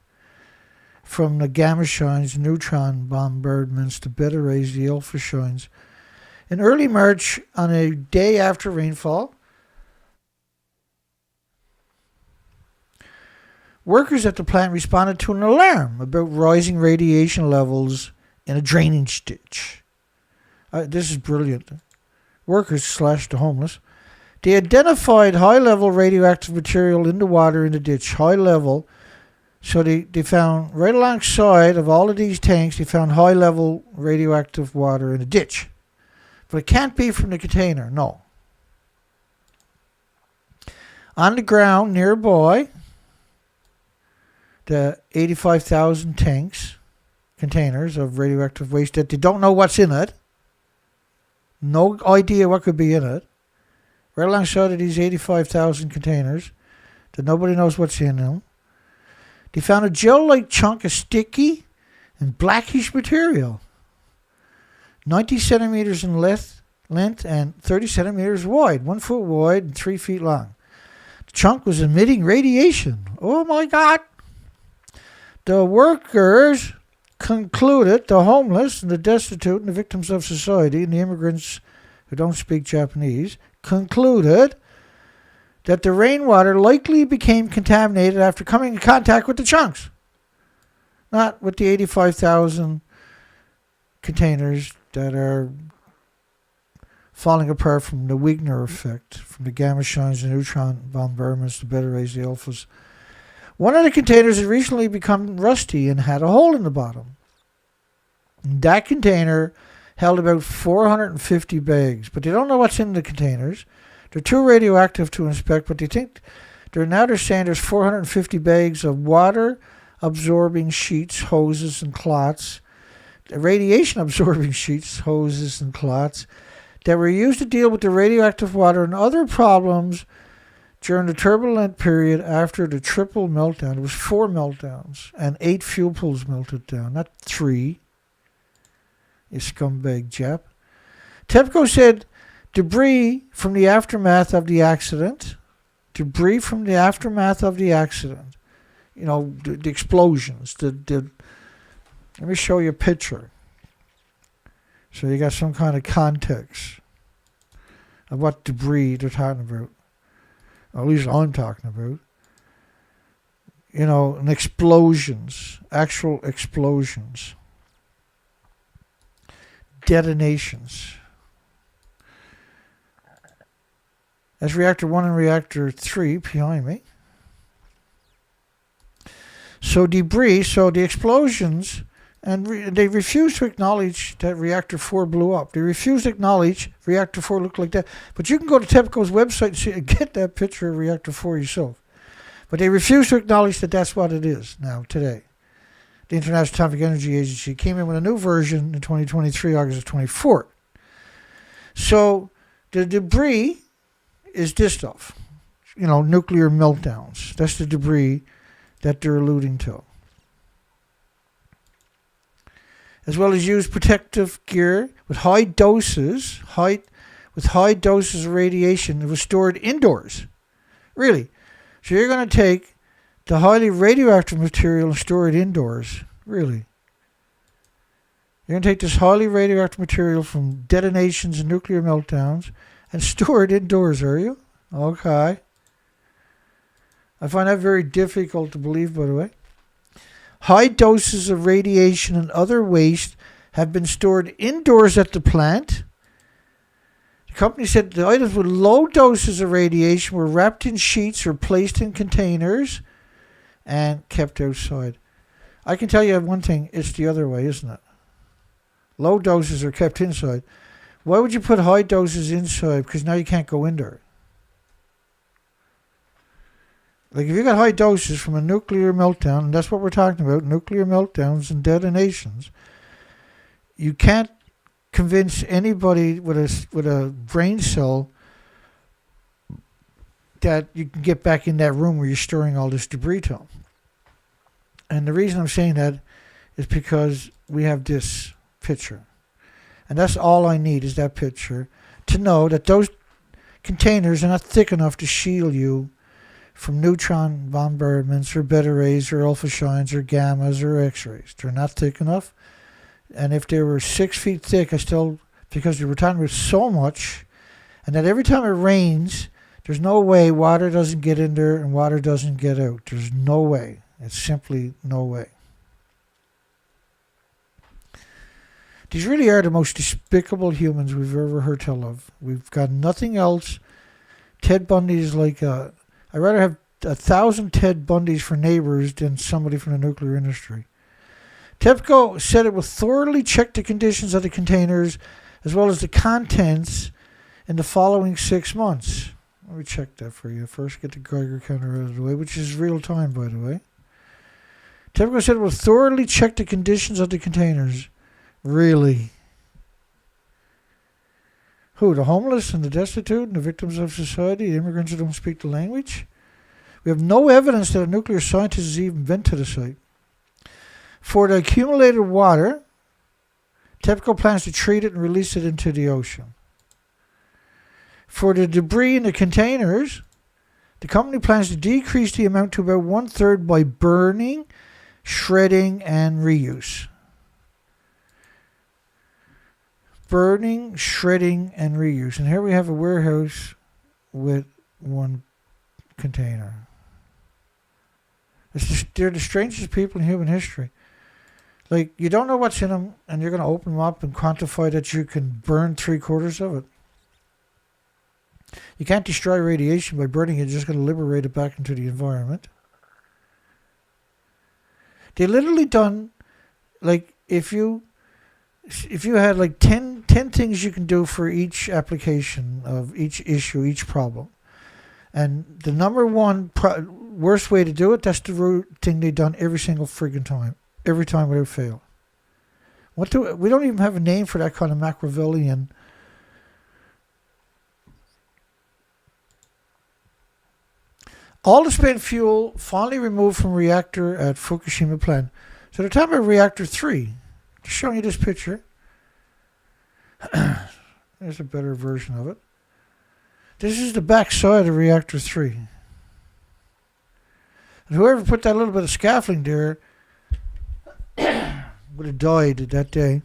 From the gamma shines, neutron bombardments, to beta rays, the alpha shines. In early March, on a day after rainfall, Workers at the plant responded to an alarm about rising radiation levels in a drainage ditch. This is brilliant. Workers / the homeless. They identified high-level radioactive material in the water in the ditch, high level. So they found right alongside of all of these tanks, they found high-level radioactive water in the ditch. But it can't be from the container, no. On the ground nearby, the 85,000 containers of radioactive waste that they don't know what's in it. No idea what could be in it. Right alongside of these 85,000 containers that nobody knows what's in them. They found a gel-like chunk of sticky and blackish material. 90 centimeters in length and 30 centimeters wide. 1 foot wide and 3 feet long. The chunk was emitting radiation. Oh my God. The workers concluded, the homeless and the destitute and the victims of society and the immigrants who don't speak Japanese, concluded that the rainwater likely became contaminated after coming in contact with the chunks. Not with the 85,000 containers that are falling apart from the Wigner effect, from the gamma shines, the neutron bombardments, the beta rays, the alphas. One of the containers had recently become rusty and had a hole in the bottom. That container held about 450 bags, but they don't know what's in the containers. They're too radioactive to inspect, but they're saying there's 450 bags of water-absorbing sheets, hoses, and clots, radiation-absorbing sheets, hoses, and clots that were used to deal with the radioactive water and other problems during the turbulent period after the triple meltdown. It was 4 meltdowns, and 8 fuel pools melted down, not 3. You scumbag Jap. TEPCO said debris from the aftermath of the accident, you know, the explosions, let me show you a picture so you got some kind of context of what debris they're talking about. Or at least I'm talking about. You know, and explosions, actual explosions, detonations. That's reactor 1 and reactor 3 behind me. So debris, so the explosions, and they refuse to acknowledge that reactor 4 blew up. They refuse to acknowledge reactor 4 looked like that. But you can go to TEPCO's website and get that picture of reactor 4 yourself. But they refuse to acknowledge that that's what it is now, today. The International Atomic Energy Agency came in with a new version in 2023, August 24th. So the debris is this stuff. You know, nuclear meltdowns. That's the debris that they're alluding to. As well as use protective gear with high doses of radiation that was stored indoors. Really. So you're going to take the highly radioactive material and store it indoors. Really. You're going to take this highly radioactive material from detonations and nuclear meltdowns and store it indoors, are you? Okay. I find that very difficult to believe, by the way. High doses of radiation and other waste have been stored indoors at the plant. The company said the items with low doses of radiation were wrapped in sheets or placed in containers and kept outside. I can tell you one thing, it's the other way, isn't it? Low doses are kept inside. Why would you put high doses inside? Because now you can't go in there. Like if you got high doses from a nuclear meltdown, and that's what we're talking about, nuclear meltdowns and detonations, you can't convince anybody with a brain cell that you can get back in that room where you're storing all this debris to. And the reason I'm saying that is because we have this picture. And that's all I need is that picture to know that those containers are not thick enough to shield you from neutron bombardments or beta rays or alpha shines or gammas or x-rays. They're not thick enough. And if they were 6 feet thick, because they were talking about so much, and that every time it rains, There's no way water doesn't get in there and water doesn't get out. There's no way. It's simply no way. These really are the most despicable humans we've ever heard tell of. We've got nothing else. Ted Bundy is like I'd rather have 1,000 Ted Bundys for neighbors than somebody from the nuclear industry. TEPCO said it will thoroughly check the conditions of the containers as well as the contents in the following 6 months. Let me check that for you. First, get the Geiger counter out of the way, which is real time, by the way. TEPCO said it will thoroughly check the conditions of the containers. Really? Who? The homeless and the destitute and the victims of society, the immigrants who don't speak the language? We have no evidence that a nuclear scientist has even been to the site. For the accumulated water, TEPCO plans to treat it and release it into the ocean. For the debris in the containers, the company plans to decrease the amount to about 1/3 by burning, shredding, and reuse. Burning, shredding, and reuse. And here we have a warehouse with one container. They're the strangest people in human history. Like, you don't know what's in them, and you're going to open them up and quantify that you can burn 3/4 of it. You can't destroy radiation by burning it. You're just going to liberate it back into the environment. They literally done, like, if you had like 10 things you can do for each application of each issue, each problem. And the number one worst way to do it, that's the thing they've done every single friggin' time. Every time without fail. We don't even have a name for that kind of Machiavellian. All the spent fuel finally removed from reactor at Fukushima plant. So they're talking about reactor 3. Just showing you this picture. There's a better version of it. This is the back side of reactor 3. And whoever put that little bit of scaffolding there would have died that day.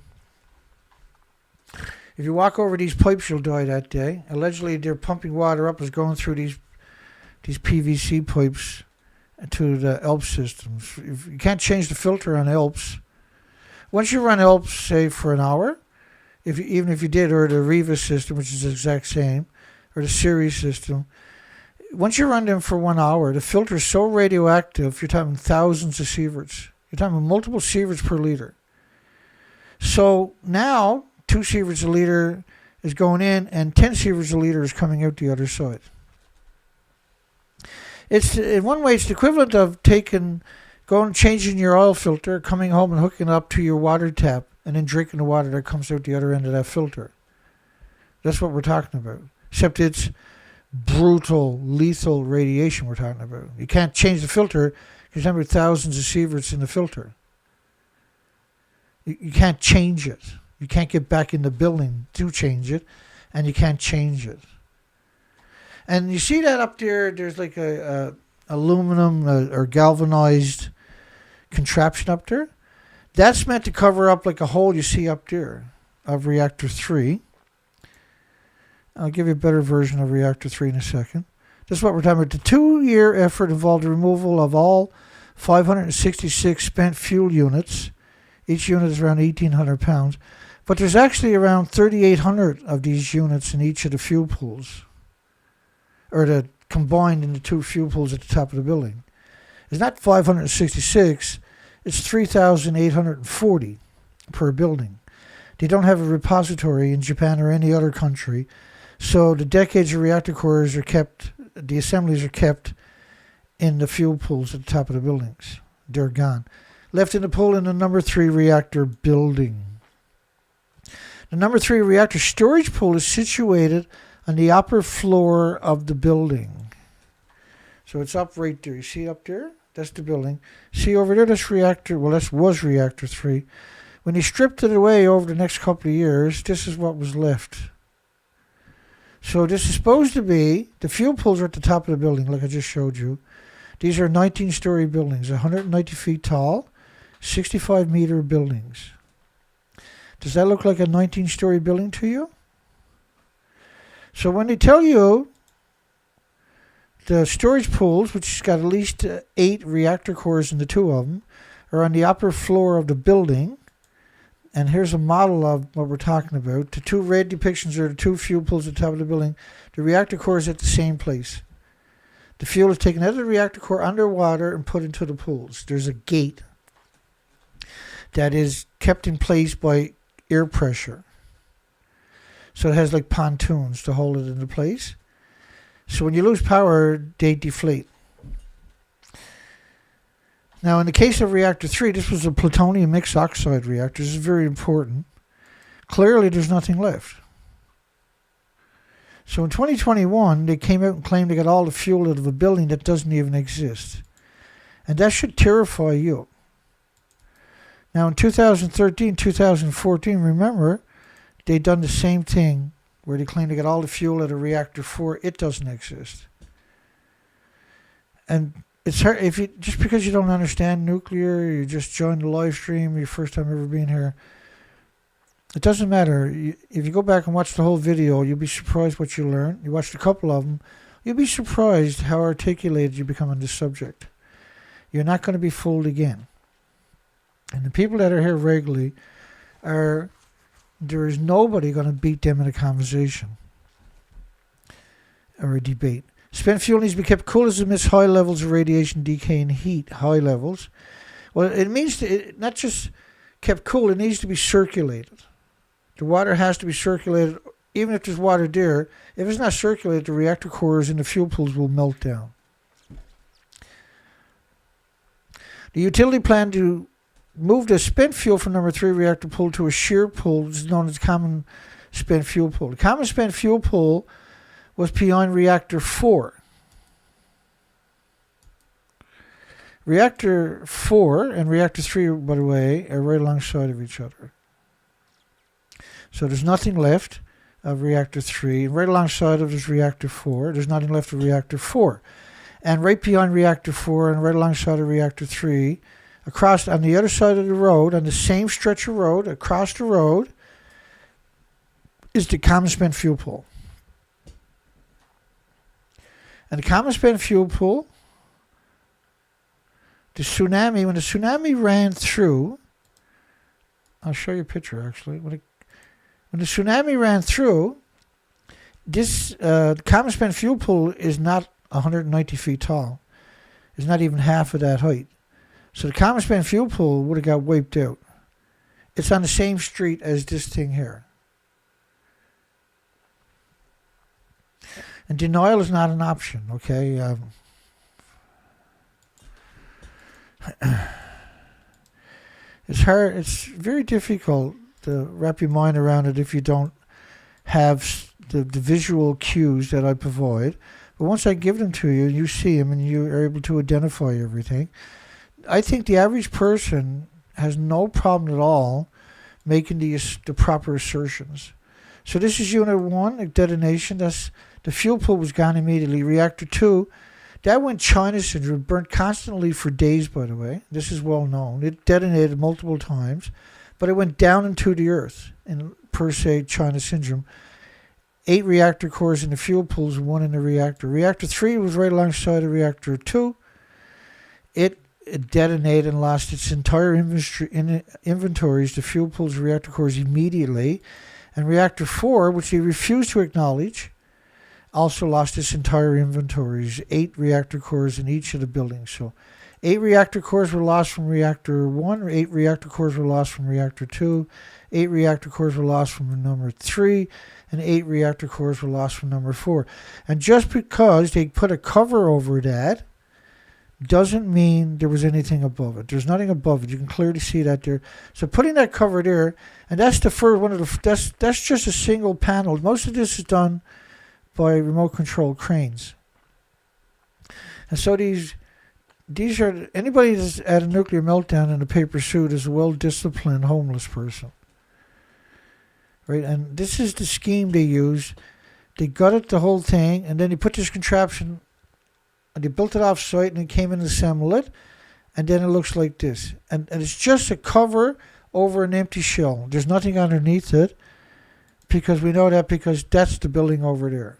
If you walk over these pipes, you'll die that day. Allegedly, they're pumping water up as going through these PVC pipes to the ELP systems. If you can't change the filter on ELPs. Once you run ELPs, say, for an hour, even if you did, or the Riva system, which is the exact same, or the series system, once you run them for 1 hour, the filter is so radioactive, you're talking thousands of sieverts. You're talking multiple sieverts per liter. So now, 2 sieverts a liter is going in, and 10 sieverts a liter is coming out the other side. It's, in one way, it's the equivalent of changing your oil filter, coming home and hooking it up to your water tap, and then drinking the water that comes out the other end of that filter. That's what we're talking about. Except it's brutal, lethal radiation we're talking about. You can't change the filter because there are thousands of sieverts in the filter. You can't change it. You can't get back in the building to change it, and you can't change it. And you see that up there, there's like a aluminum or galvanized contraption up there. That's meant to cover up like a hole you see up there of reactor 3. I'll give you a better version of reactor 3 in a second. This is what we're talking about. The 2-year effort involved the removal of all 566 spent fuel units. Each unit is around 1,800 pounds. But there's actually around 3,800 of these units in each of the fuel pools. Or combined in the 2 fuel pools at the top of the building. It's not 566, it's 3,840 per building. They don't have a repository in Japan or any other country, so the decades of reactor cores are kept, the assemblies are kept in the fuel pools at the top of the buildings. They're gone. Left in the pool in the number 3 reactor building. The number 3 reactor storage pool is situated on the upper floor of the building. So it's up right there. You see up there? That's the building. See over there, that's reactor, well, that was reactor 3. When they stripped it away over the next couple of years, this is what was left. So this is supposed to be, the fuel pools are at the top of the building, like I just showed you. These are 19-story buildings, 190 feet tall, 65-meter buildings. Does that look like a 19-story building to you? So when they tell you The storage pools, which has got at least 8 reactor cores in the 2 of them, are on the upper floor of the building. And here's a model of what we're talking about. The 2 red depictions are the 2 fuel pools at the top of the building. The reactor core is at the same place. The fuel is taken out of the reactor core underwater and put into the pools. There's a gate that is kept in place by air pressure. So it has like pontoons to hold it into place. So when you lose power, they deflate. Now, in the case of reactor 3, this was a plutonium mixed oxide reactor. This is very important. Clearly, there's nothing left. So in 2021, they came out and claimed they got all the fuel out of a building that doesn't even exist. And that should terrify you. Now, in 2013, 2014, remember, they done the same thing where they claimed they got all the fuel out of reactor 4. It doesn't exist. And it's hard, if you, just because you don't understand nuclear, you just joined the live stream, your first time ever being here, it doesn't matter. If you go back and watch the whole video, you'll be surprised what you learn. You watched a couple of them, you'll be surprised how articulated you become on this subject. You're not going to be fooled again. And the people that are here regularly there is nobody going to beat them in a conversation or a debate. Spent fuel needs to be kept cool as it emits high levels of radiation, decay, and heat. High levels. Well, it means not just kept cool, it needs to be circulated. The water has to be circulated, even if there's water there. If it's not circulated, the reactor cores in the fuel pools will melt down. The utility plan to move the spent fuel from number 3 reactor pool to a shear pool is known as common spent fuel pool. The common spent fuel pool was beyond reactor 4. Reactor 4 and reactor 3, by the way, are right alongside of each other. So there's nothing left of reactor 3. Right alongside of is reactor 4. There's nothing left of reactor 4. And right beyond reactor 4 and right alongside of reactor 3, across on the other side of the road, on the same stretch of road, across the road, is the common spent fuel pool. And the common spent fuel pool, the tsunami, when the tsunami ran through, I'll show you a picture actually. When the tsunami ran through, this common spent fuel pool is not 190 feet tall. It's not even half of that height. So the common spent fuel pool would have got wiped out. It's on the same street as this thing here. And denial is not an option, okay? It's hard. It's very difficult to wrap your mind around it if you don't have the visual cues that I provide. But once I give them to you, you see them and you are able to identify everything. I think the average person has no problem at all making the proper assertions. So this is unit 1, a detonation. That's the fuel pool was gone immediately. Reactor 2, that went China syndrome, burnt constantly for days, by the way. This is well known. It detonated multiple times, but it went down into the earth in, per se, China syndrome. 8 reactor cores in the fuel pools, 1 in the reactor. Reactor 3 was right alongside of reactor 2. It detonated and lost its entire inventories, the fuel pools, reactor cores immediately. And reactor 4, which they refused to acknowledge, also lost its entire inventories, 8 reactor cores in each of the buildings. So 8 reactor cores were lost from reactor 1, 8 reactor cores were lost from reactor 2, 8 reactor cores were lost from number 3, and 8 reactor cores were lost from number 4. And just because they put a cover over that doesn't mean there was anything above it. There's nothing above it. You can clearly see that there. So putting that cover there, and that's the first one of the. That's just a single panel. Most of this is done by remote control cranes. And so these are, anybody that's at a nuclear meltdown in a paper suit is a well-disciplined homeless person. Right? And this is the scheme they use. They gutted the whole thing, and then they put this contraption, and they built it off site, and they came in and assembled it, and then it looks like this. And it's just a cover over an empty shell. There's nothing underneath it, because we know that because that's the building over there.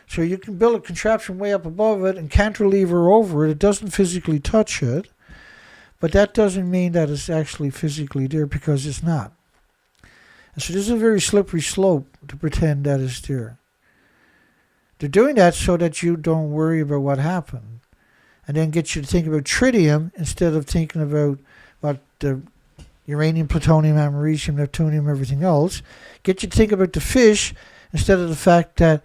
So you can build a contraption way up above it and cantilever over it. It doesn't physically touch it, but that doesn't mean that it's actually physically there, because it's not. And so this is a very slippery slope to pretend that it's there. They're doing that so that you don't worry about what happened, and then get you to think about tritium instead of thinking about the uranium, plutonium, americium, neptunium, everything else. Get you to think about the fish instead of the fact that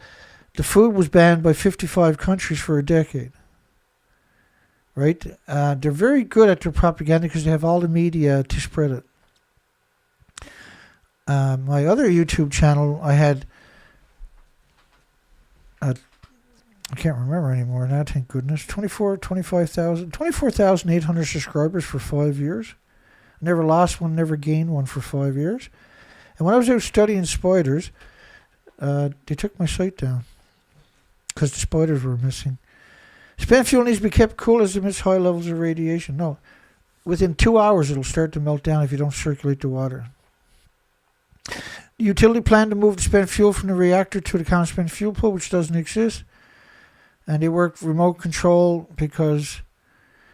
the food was banned by 55 countries for a decade. Right? They're very good at their propaganda because they have all the media to spread it. My other YouTube channel, I had, I can't remember anymore now, thank goodness, 24,800 subscribers for 5 years. Never lost one, never gained one for 5 years. And when I was out studying spiders, they took my site down because the spiders were missing. Spent fuel needs to be kept cool as it emits high levels of radiation. No, within 2 hours it'll start to melt down if you don't circulate the water. The utility plan to move the spent fuel from the reactor to the common spent fuel pool, which doesn't exist. And they work remote control because,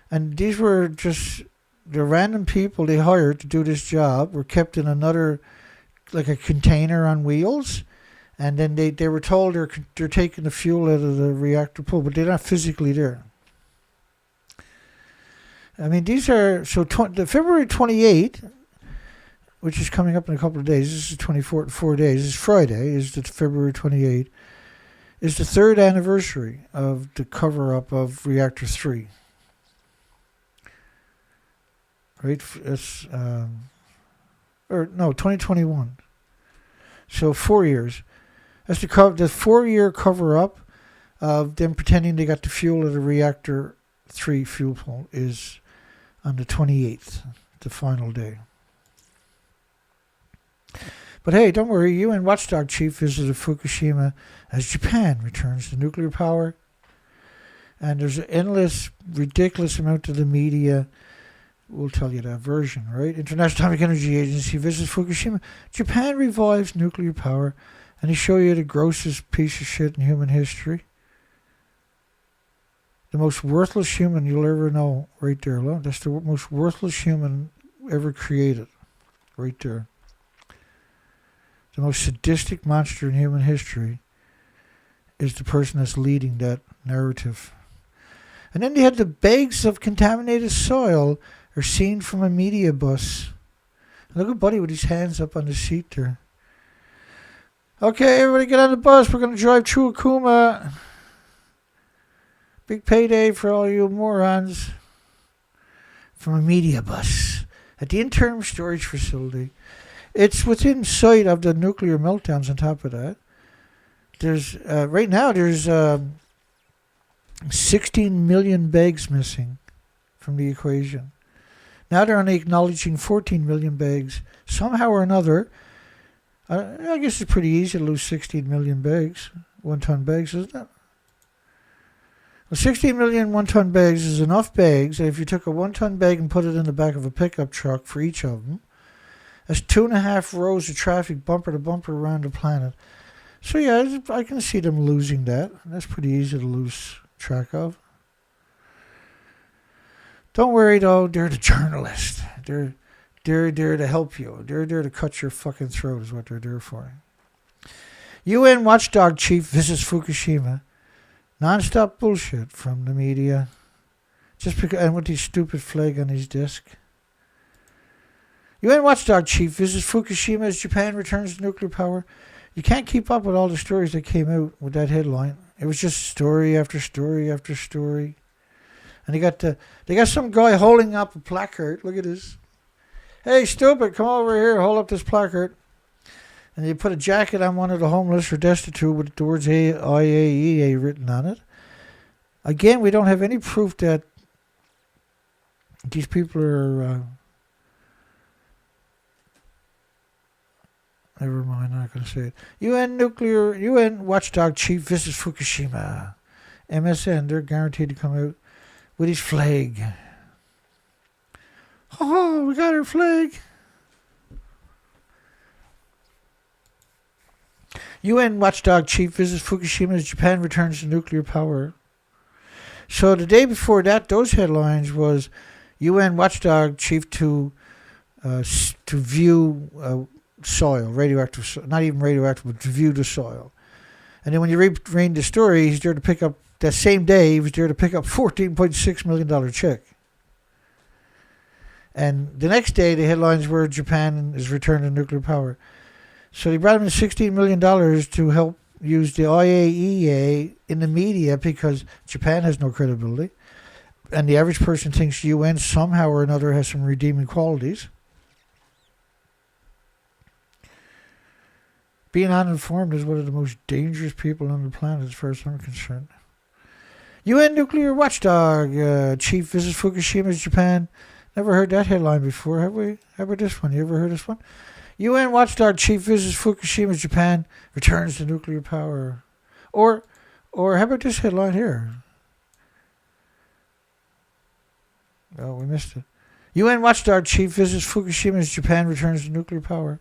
and these were just the random people they hired to do this job were kept in another, like a container on wheels. And then they were told they're taking the fuel out of the reactor pool, but they're not physically there. I mean, these are, so the February 28th, which is coming up in a couple of days, this is 4 days, this is Friday, is the February 28th, is the 3rd anniversary of the cover-up of Reactor 3. Right? It's, 2021. So 4 years. That's the 4-year cover-up of them pretending they got the fuel of the Reactor 3 fuel pool is on the 28th, the final day. But hey, don't worry, UN Watchdog chief visited Fukushima as Japan returns to nuclear power. And there's an endless, ridiculous amount of the media will tell you that version, right? International Atomic Energy Agency visits Fukushima. Japan revives nuclear power. And they show you the grossest piece of shit in human history. The most worthless human you'll ever know, right there alone. That's the most worthless human ever created, right there. The most sadistic monster in human history is the person that's leading that narrative. And then they had the bags of contaminated soil are seen from a media bus. And look at Buddy with his hands up on the seat there. Okay, everybody get on the bus. We're going to drive through Akuma. Big payday for all you morons. From a media bus at the internal storage facility. It's within sight of the nuclear meltdowns on top of that. There's right now there's 16 million bags missing from the equation. Now they're only acknowledging 14 million bags. Somehow or another, I guess it's pretty easy to lose 16 million bags, 1-ton bags, isn't it? Well, 16 million 1-ton bags is enough bags that if you took a 1-ton bag and put it in the back of a pickup truck for each of them, that's 2.5 rows of traffic bumper to bumper around the planet. So yeah, I can see them losing that. That's pretty easy to lose track of. Don't worry though, they're the journalists. They're there to help you. They're there to cut your fucking throat is what they're there for. UN Watchdog chief visits Fukushima. Non-stop bullshit from the media. Just because, and with his stupid flag on his desk. UN Watchdog chief visits Fukushima as Japan returns to nuclear power. You can't keep up with all the stories that came out with that headline. It was just story after story after story. And they got some guy holding up a placard. Look at this. Hey, stupid, come over here, hold up this placard. And they put a jacket on one of the homeless or destitute with the words IAEA written on it. Again, we don't have any proof that these people are... never mind, I'm not going to say it. UN Watchdog chief visits Fukushima. MSN, they're guaranteed to come out with his flag. Oh, we got our flag. UN Watchdog chief visits Fukushima as Japan returns to nuclear power. So the day before that, those headlines was UN Watchdog chief to view soil, radioactive, not even radioactive, but to view the soil. And then when you read the story, he's there to pick up, that same day, he was there to pick up $14.6 million check. And the next day, the headlines were Japan is returned to nuclear power. So they brought him in $16 million to help use the IAEA in the media because Japan has no credibility. And the average person thinks UN somehow or another has some redeeming qualities. Being uninformed is one of the most dangerous people on the planet as far as I'm concerned. UN nuclear watchdog chief visits Fukushima, Japan. Never heard that headline before, have we? How about this one? You ever heard this one? UN watchdog chief visits Fukushima, Japan, returns to nuclear power. Or how about this headline here? Oh, we missed it. UN watchdog chief visits Fukushima, Japan, returns to nuclear power.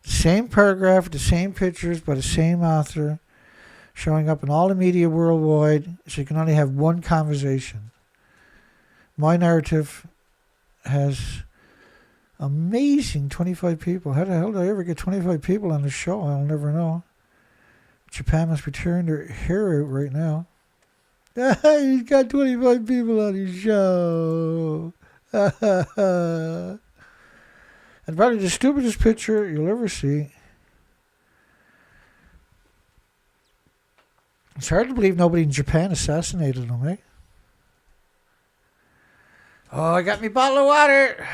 Same paragraph, the same pictures, by the same author, showing up in all the media worldwide, so you can only have one conversation. My narrative has amazing 25 people. How the hell did I ever get 25 people on the show? I'll never know. Japan must be tearing their hair out right now. He's got 25 people on his show. And probably the stupidest picture you'll ever see. It's hard to believe nobody in Japan assassinated him, eh? Oh, I got me bottle of water.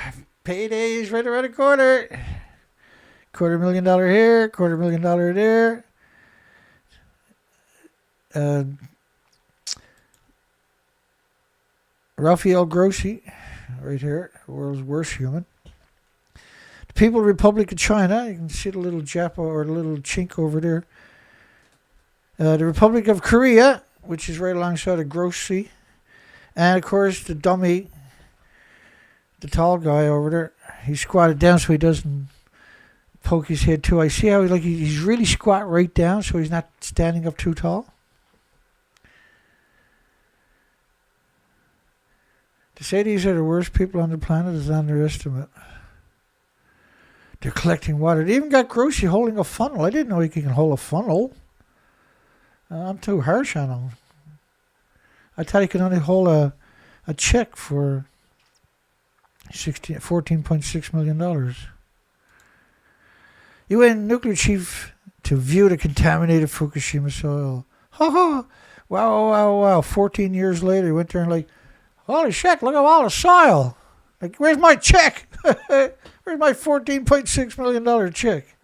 Payday's right around the corner. $250,000 here, $250,000 there. Rafael Grossi, right here, the world's worst human. The People's Republic of China, you can see the little Japa or the little chink over there. The Republic of Korea, which is right alongside of Grossi. And, of course, the dummy, the tall guy over there. He's squatted down so he doesn't poke his head too. I see how he's really squat right down so he's not standing up too tall. To say these are the worst people on the planet is an underestimate. They're collecting water. They even got Grossi holding a funnel. I didn't know he can hold a funnel. I'm too harsh on him. I thought he could only hold a check for $14.6 million. UN nuclear chief to view the contaminated Fukushima soil. Ha ha! Wow. 14 years later, he went there and holy shit, look at all the soil. Where's my check? Where's my $14.6 million check?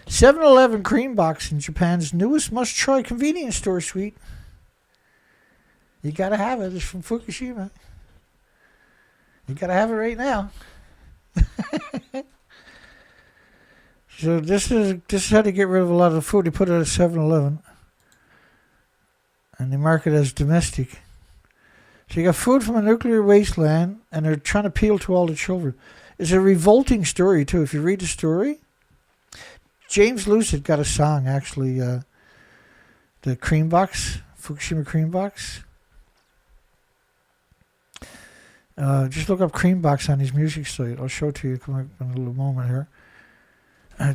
7-Eleven cream box in Japan's newest must-try convenience store suite. You gotta have it. It's from Fukushima. You gotta have it right now. So this is how to get rid of a lot of the food. They put it at 7-Eleven. And they mark it as domestic. So you got food from a nuclear wasteland, and they're trying to appeal to all the children. It's a revolting story, too. If you read the story, James Lucid got a song, actually, the cream box, Fukushima cream box. Just look up cream box on his music site. I'll show it to you in a little moment here.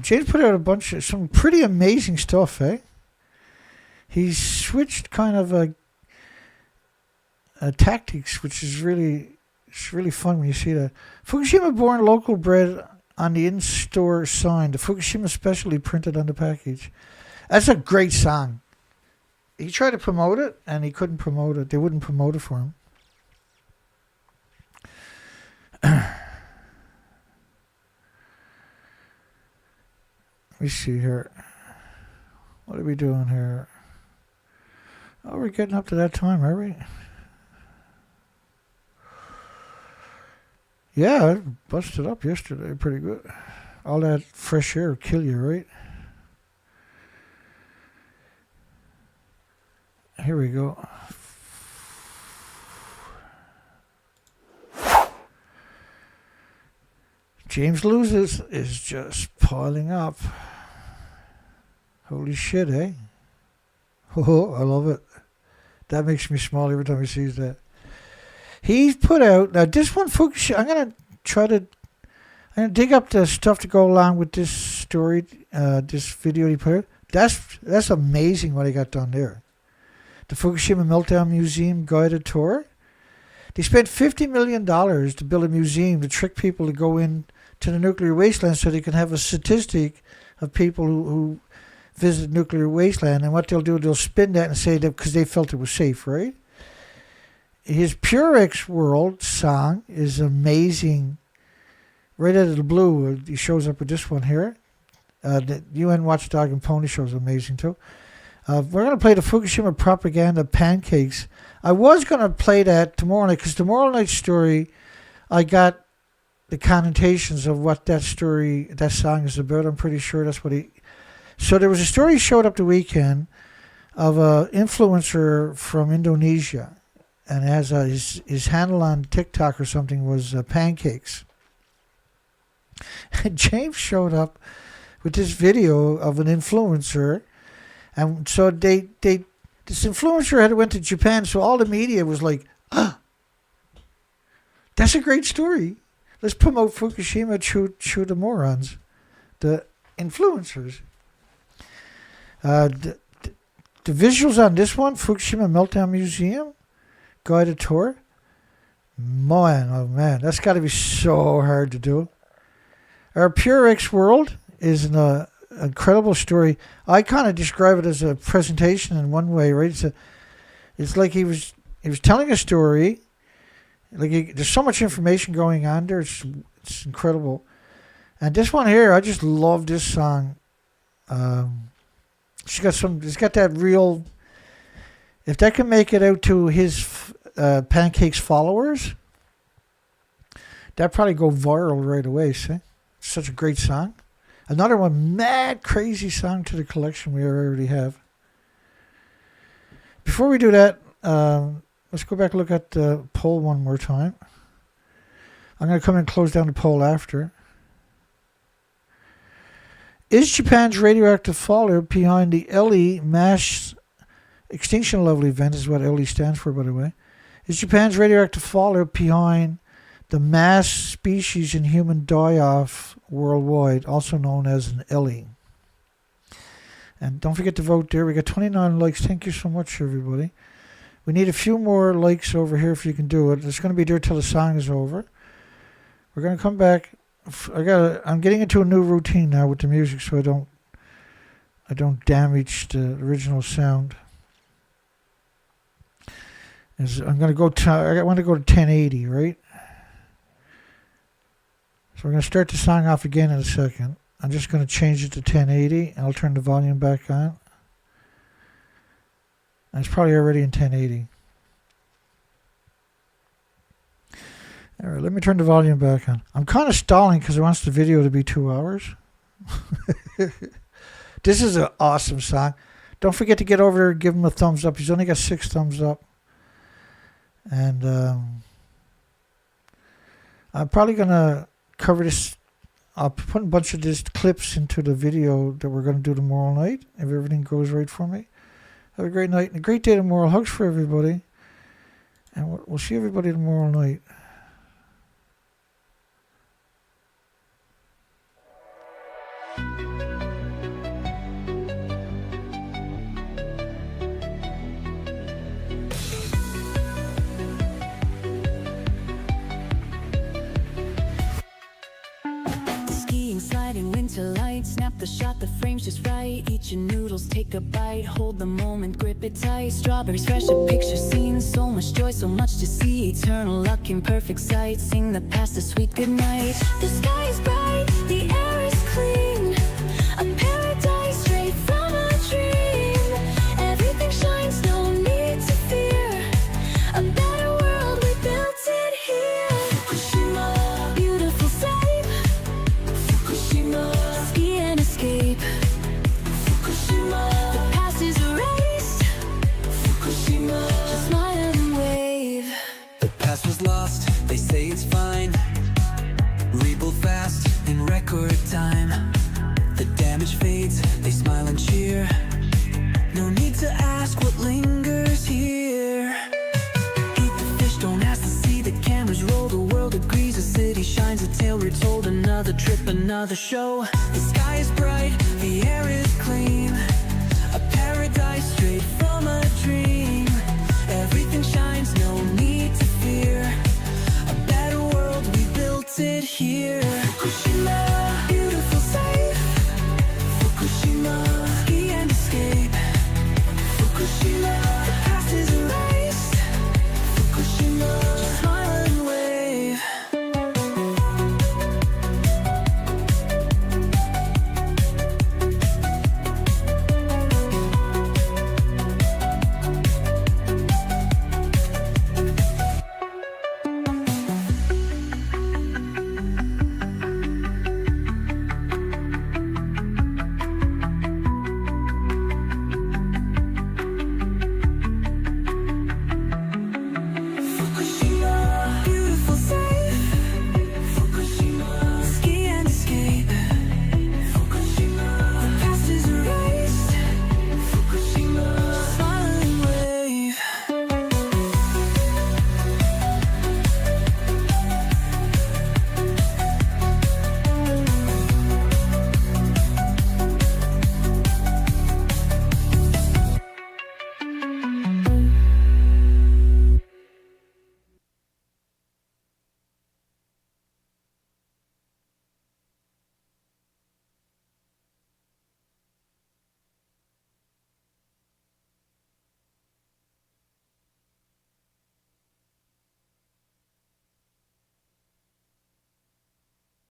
James put out a bunch of some pretty amazing stuff, eh? He's switched kind of tactics, which is really fun when you see that. Fukushima-born local bread on the in-store sign. The Fukushima specialty printed on the package. That's a great song. He tried to promote it, and he couldn't promote it. They wouldn't promote it for him. Let me see here. What are we doing here? Oh, we're getting up to that time, are we? Yeah, I busted up yesterday pretty good. All that fresh air will kill you, right? Here we go. James Loses is just piling up. Holy shit, eh? Oh, I love it. That makes me smile every time he sees that. He's put out, now this one, Fukushima, I'm going to dig up the stuff to go along with this story, this video he put out. That's amazing what he got done there. The Fukushima Meltdown Museum guided tour. They spent $50 million to build a museum to trick people to go in to the nuclear wasteland so they can have a statistic of people who visit nuclear wasteland. And what they'll do, they'll spin that and say that because they felt it was safe, right? His Purex World song is amazing. Right out of the blue, he shows up with this one here. The UN Watchdog and Pony Show is amazing too. We're going to play the Fukushima Propaganda Pancakes. I was going to play that tomorrow night because tomorrow night's story, I got the connotations of what that song is about. I'm pretty sure that's what he... So there was a story showed up the weekend of an influencer from Indonesia. And has his handle on TikTok or something was pancakes. And James showed up with this video of an influencer. And so this influencer went to Japan, so all the media was like, that's a great story. Let's promote Fukushima through the morons, the influencers. The visuals on this one, Fukushima Meltdown Museum, guided tour. Man, oh man, that's got to be so hard to do. Our Purex World is an incredible story. I kind of describe it as a presentation in one way, right? It's like he was telling a story. Like there's so much information going on there. It's incredible. And this one here, I just love this song. It's got that real. If that can make it out to his Pancakes followers, that'd probably go viral right away. See, it's such a great song. Another one, mad crazy song to the collection we already have. Before we do that, let's go back and look at the poll one more time. I'm going to come and close down the poll after. Is Japan's radioactive fallout behind the LE mass extinction level event, is what LE stands for, by the way. Is Japan's radioactive fallout behind the mass species and human die-off worldwide, also known as an LE? And don't forget to vote there. We got 29 likes. Thank you so much, everybody. We need a few more likes over here if you can do it. It's going to be there till the song is over. We're going to come back. I'm getting into a new routine now with the music, so I don't damage the original sound. I'm going to go I want to go to 1080, right? So we're going to start the song off again in a second. I'm just going to change it to 1080, and I'll turn the volume back on. And it's probably already in 1080. All right, let me turn the volume back on. I'm kind of stalling because I want the video to be 2 hours. This is an awesome song. Don't forget to get over there and give him a thumbs up. He's only got 6 thumbs up. And I'm probably going to cover this. I'll put a bunch of these clips into the video that we're going to do tomorrow night, if everything goes right for me. Have a great night and a great day tomorrow. Hugs for everybody. And we'll see everybody tomorrow night. Snap the shot, the frame's just right. Eat your noodles, take a bite. Hold the moment, grip it tight. Strawberries fresh, a picture scene. So much joy, so much to see. Eternal luck in perfect sight. Sing the past a sweet goodnight. The sky is bright, the air is clean. A paradise straight from a dream. Everything shines, no need to fear. A better world, we built it here. Fukushima, beautiful sight. Fukushima, ski and escape. Fukushima, the past is erased. Fukushima, just smile and wave. The past was lost, they say it's fine. Rebuild fast, record time. The damage fades, they smile and cheer. No need to ask what lingers here. Eat the fish, don't ask to see. The cameras roll, the world agrees. The city shines, a tale retold. Another trip, another show. The sky is bright, the air is clean. A paradise straight from a dream. Everything shines, no need to fear. A better world, we built it here. Fukushima.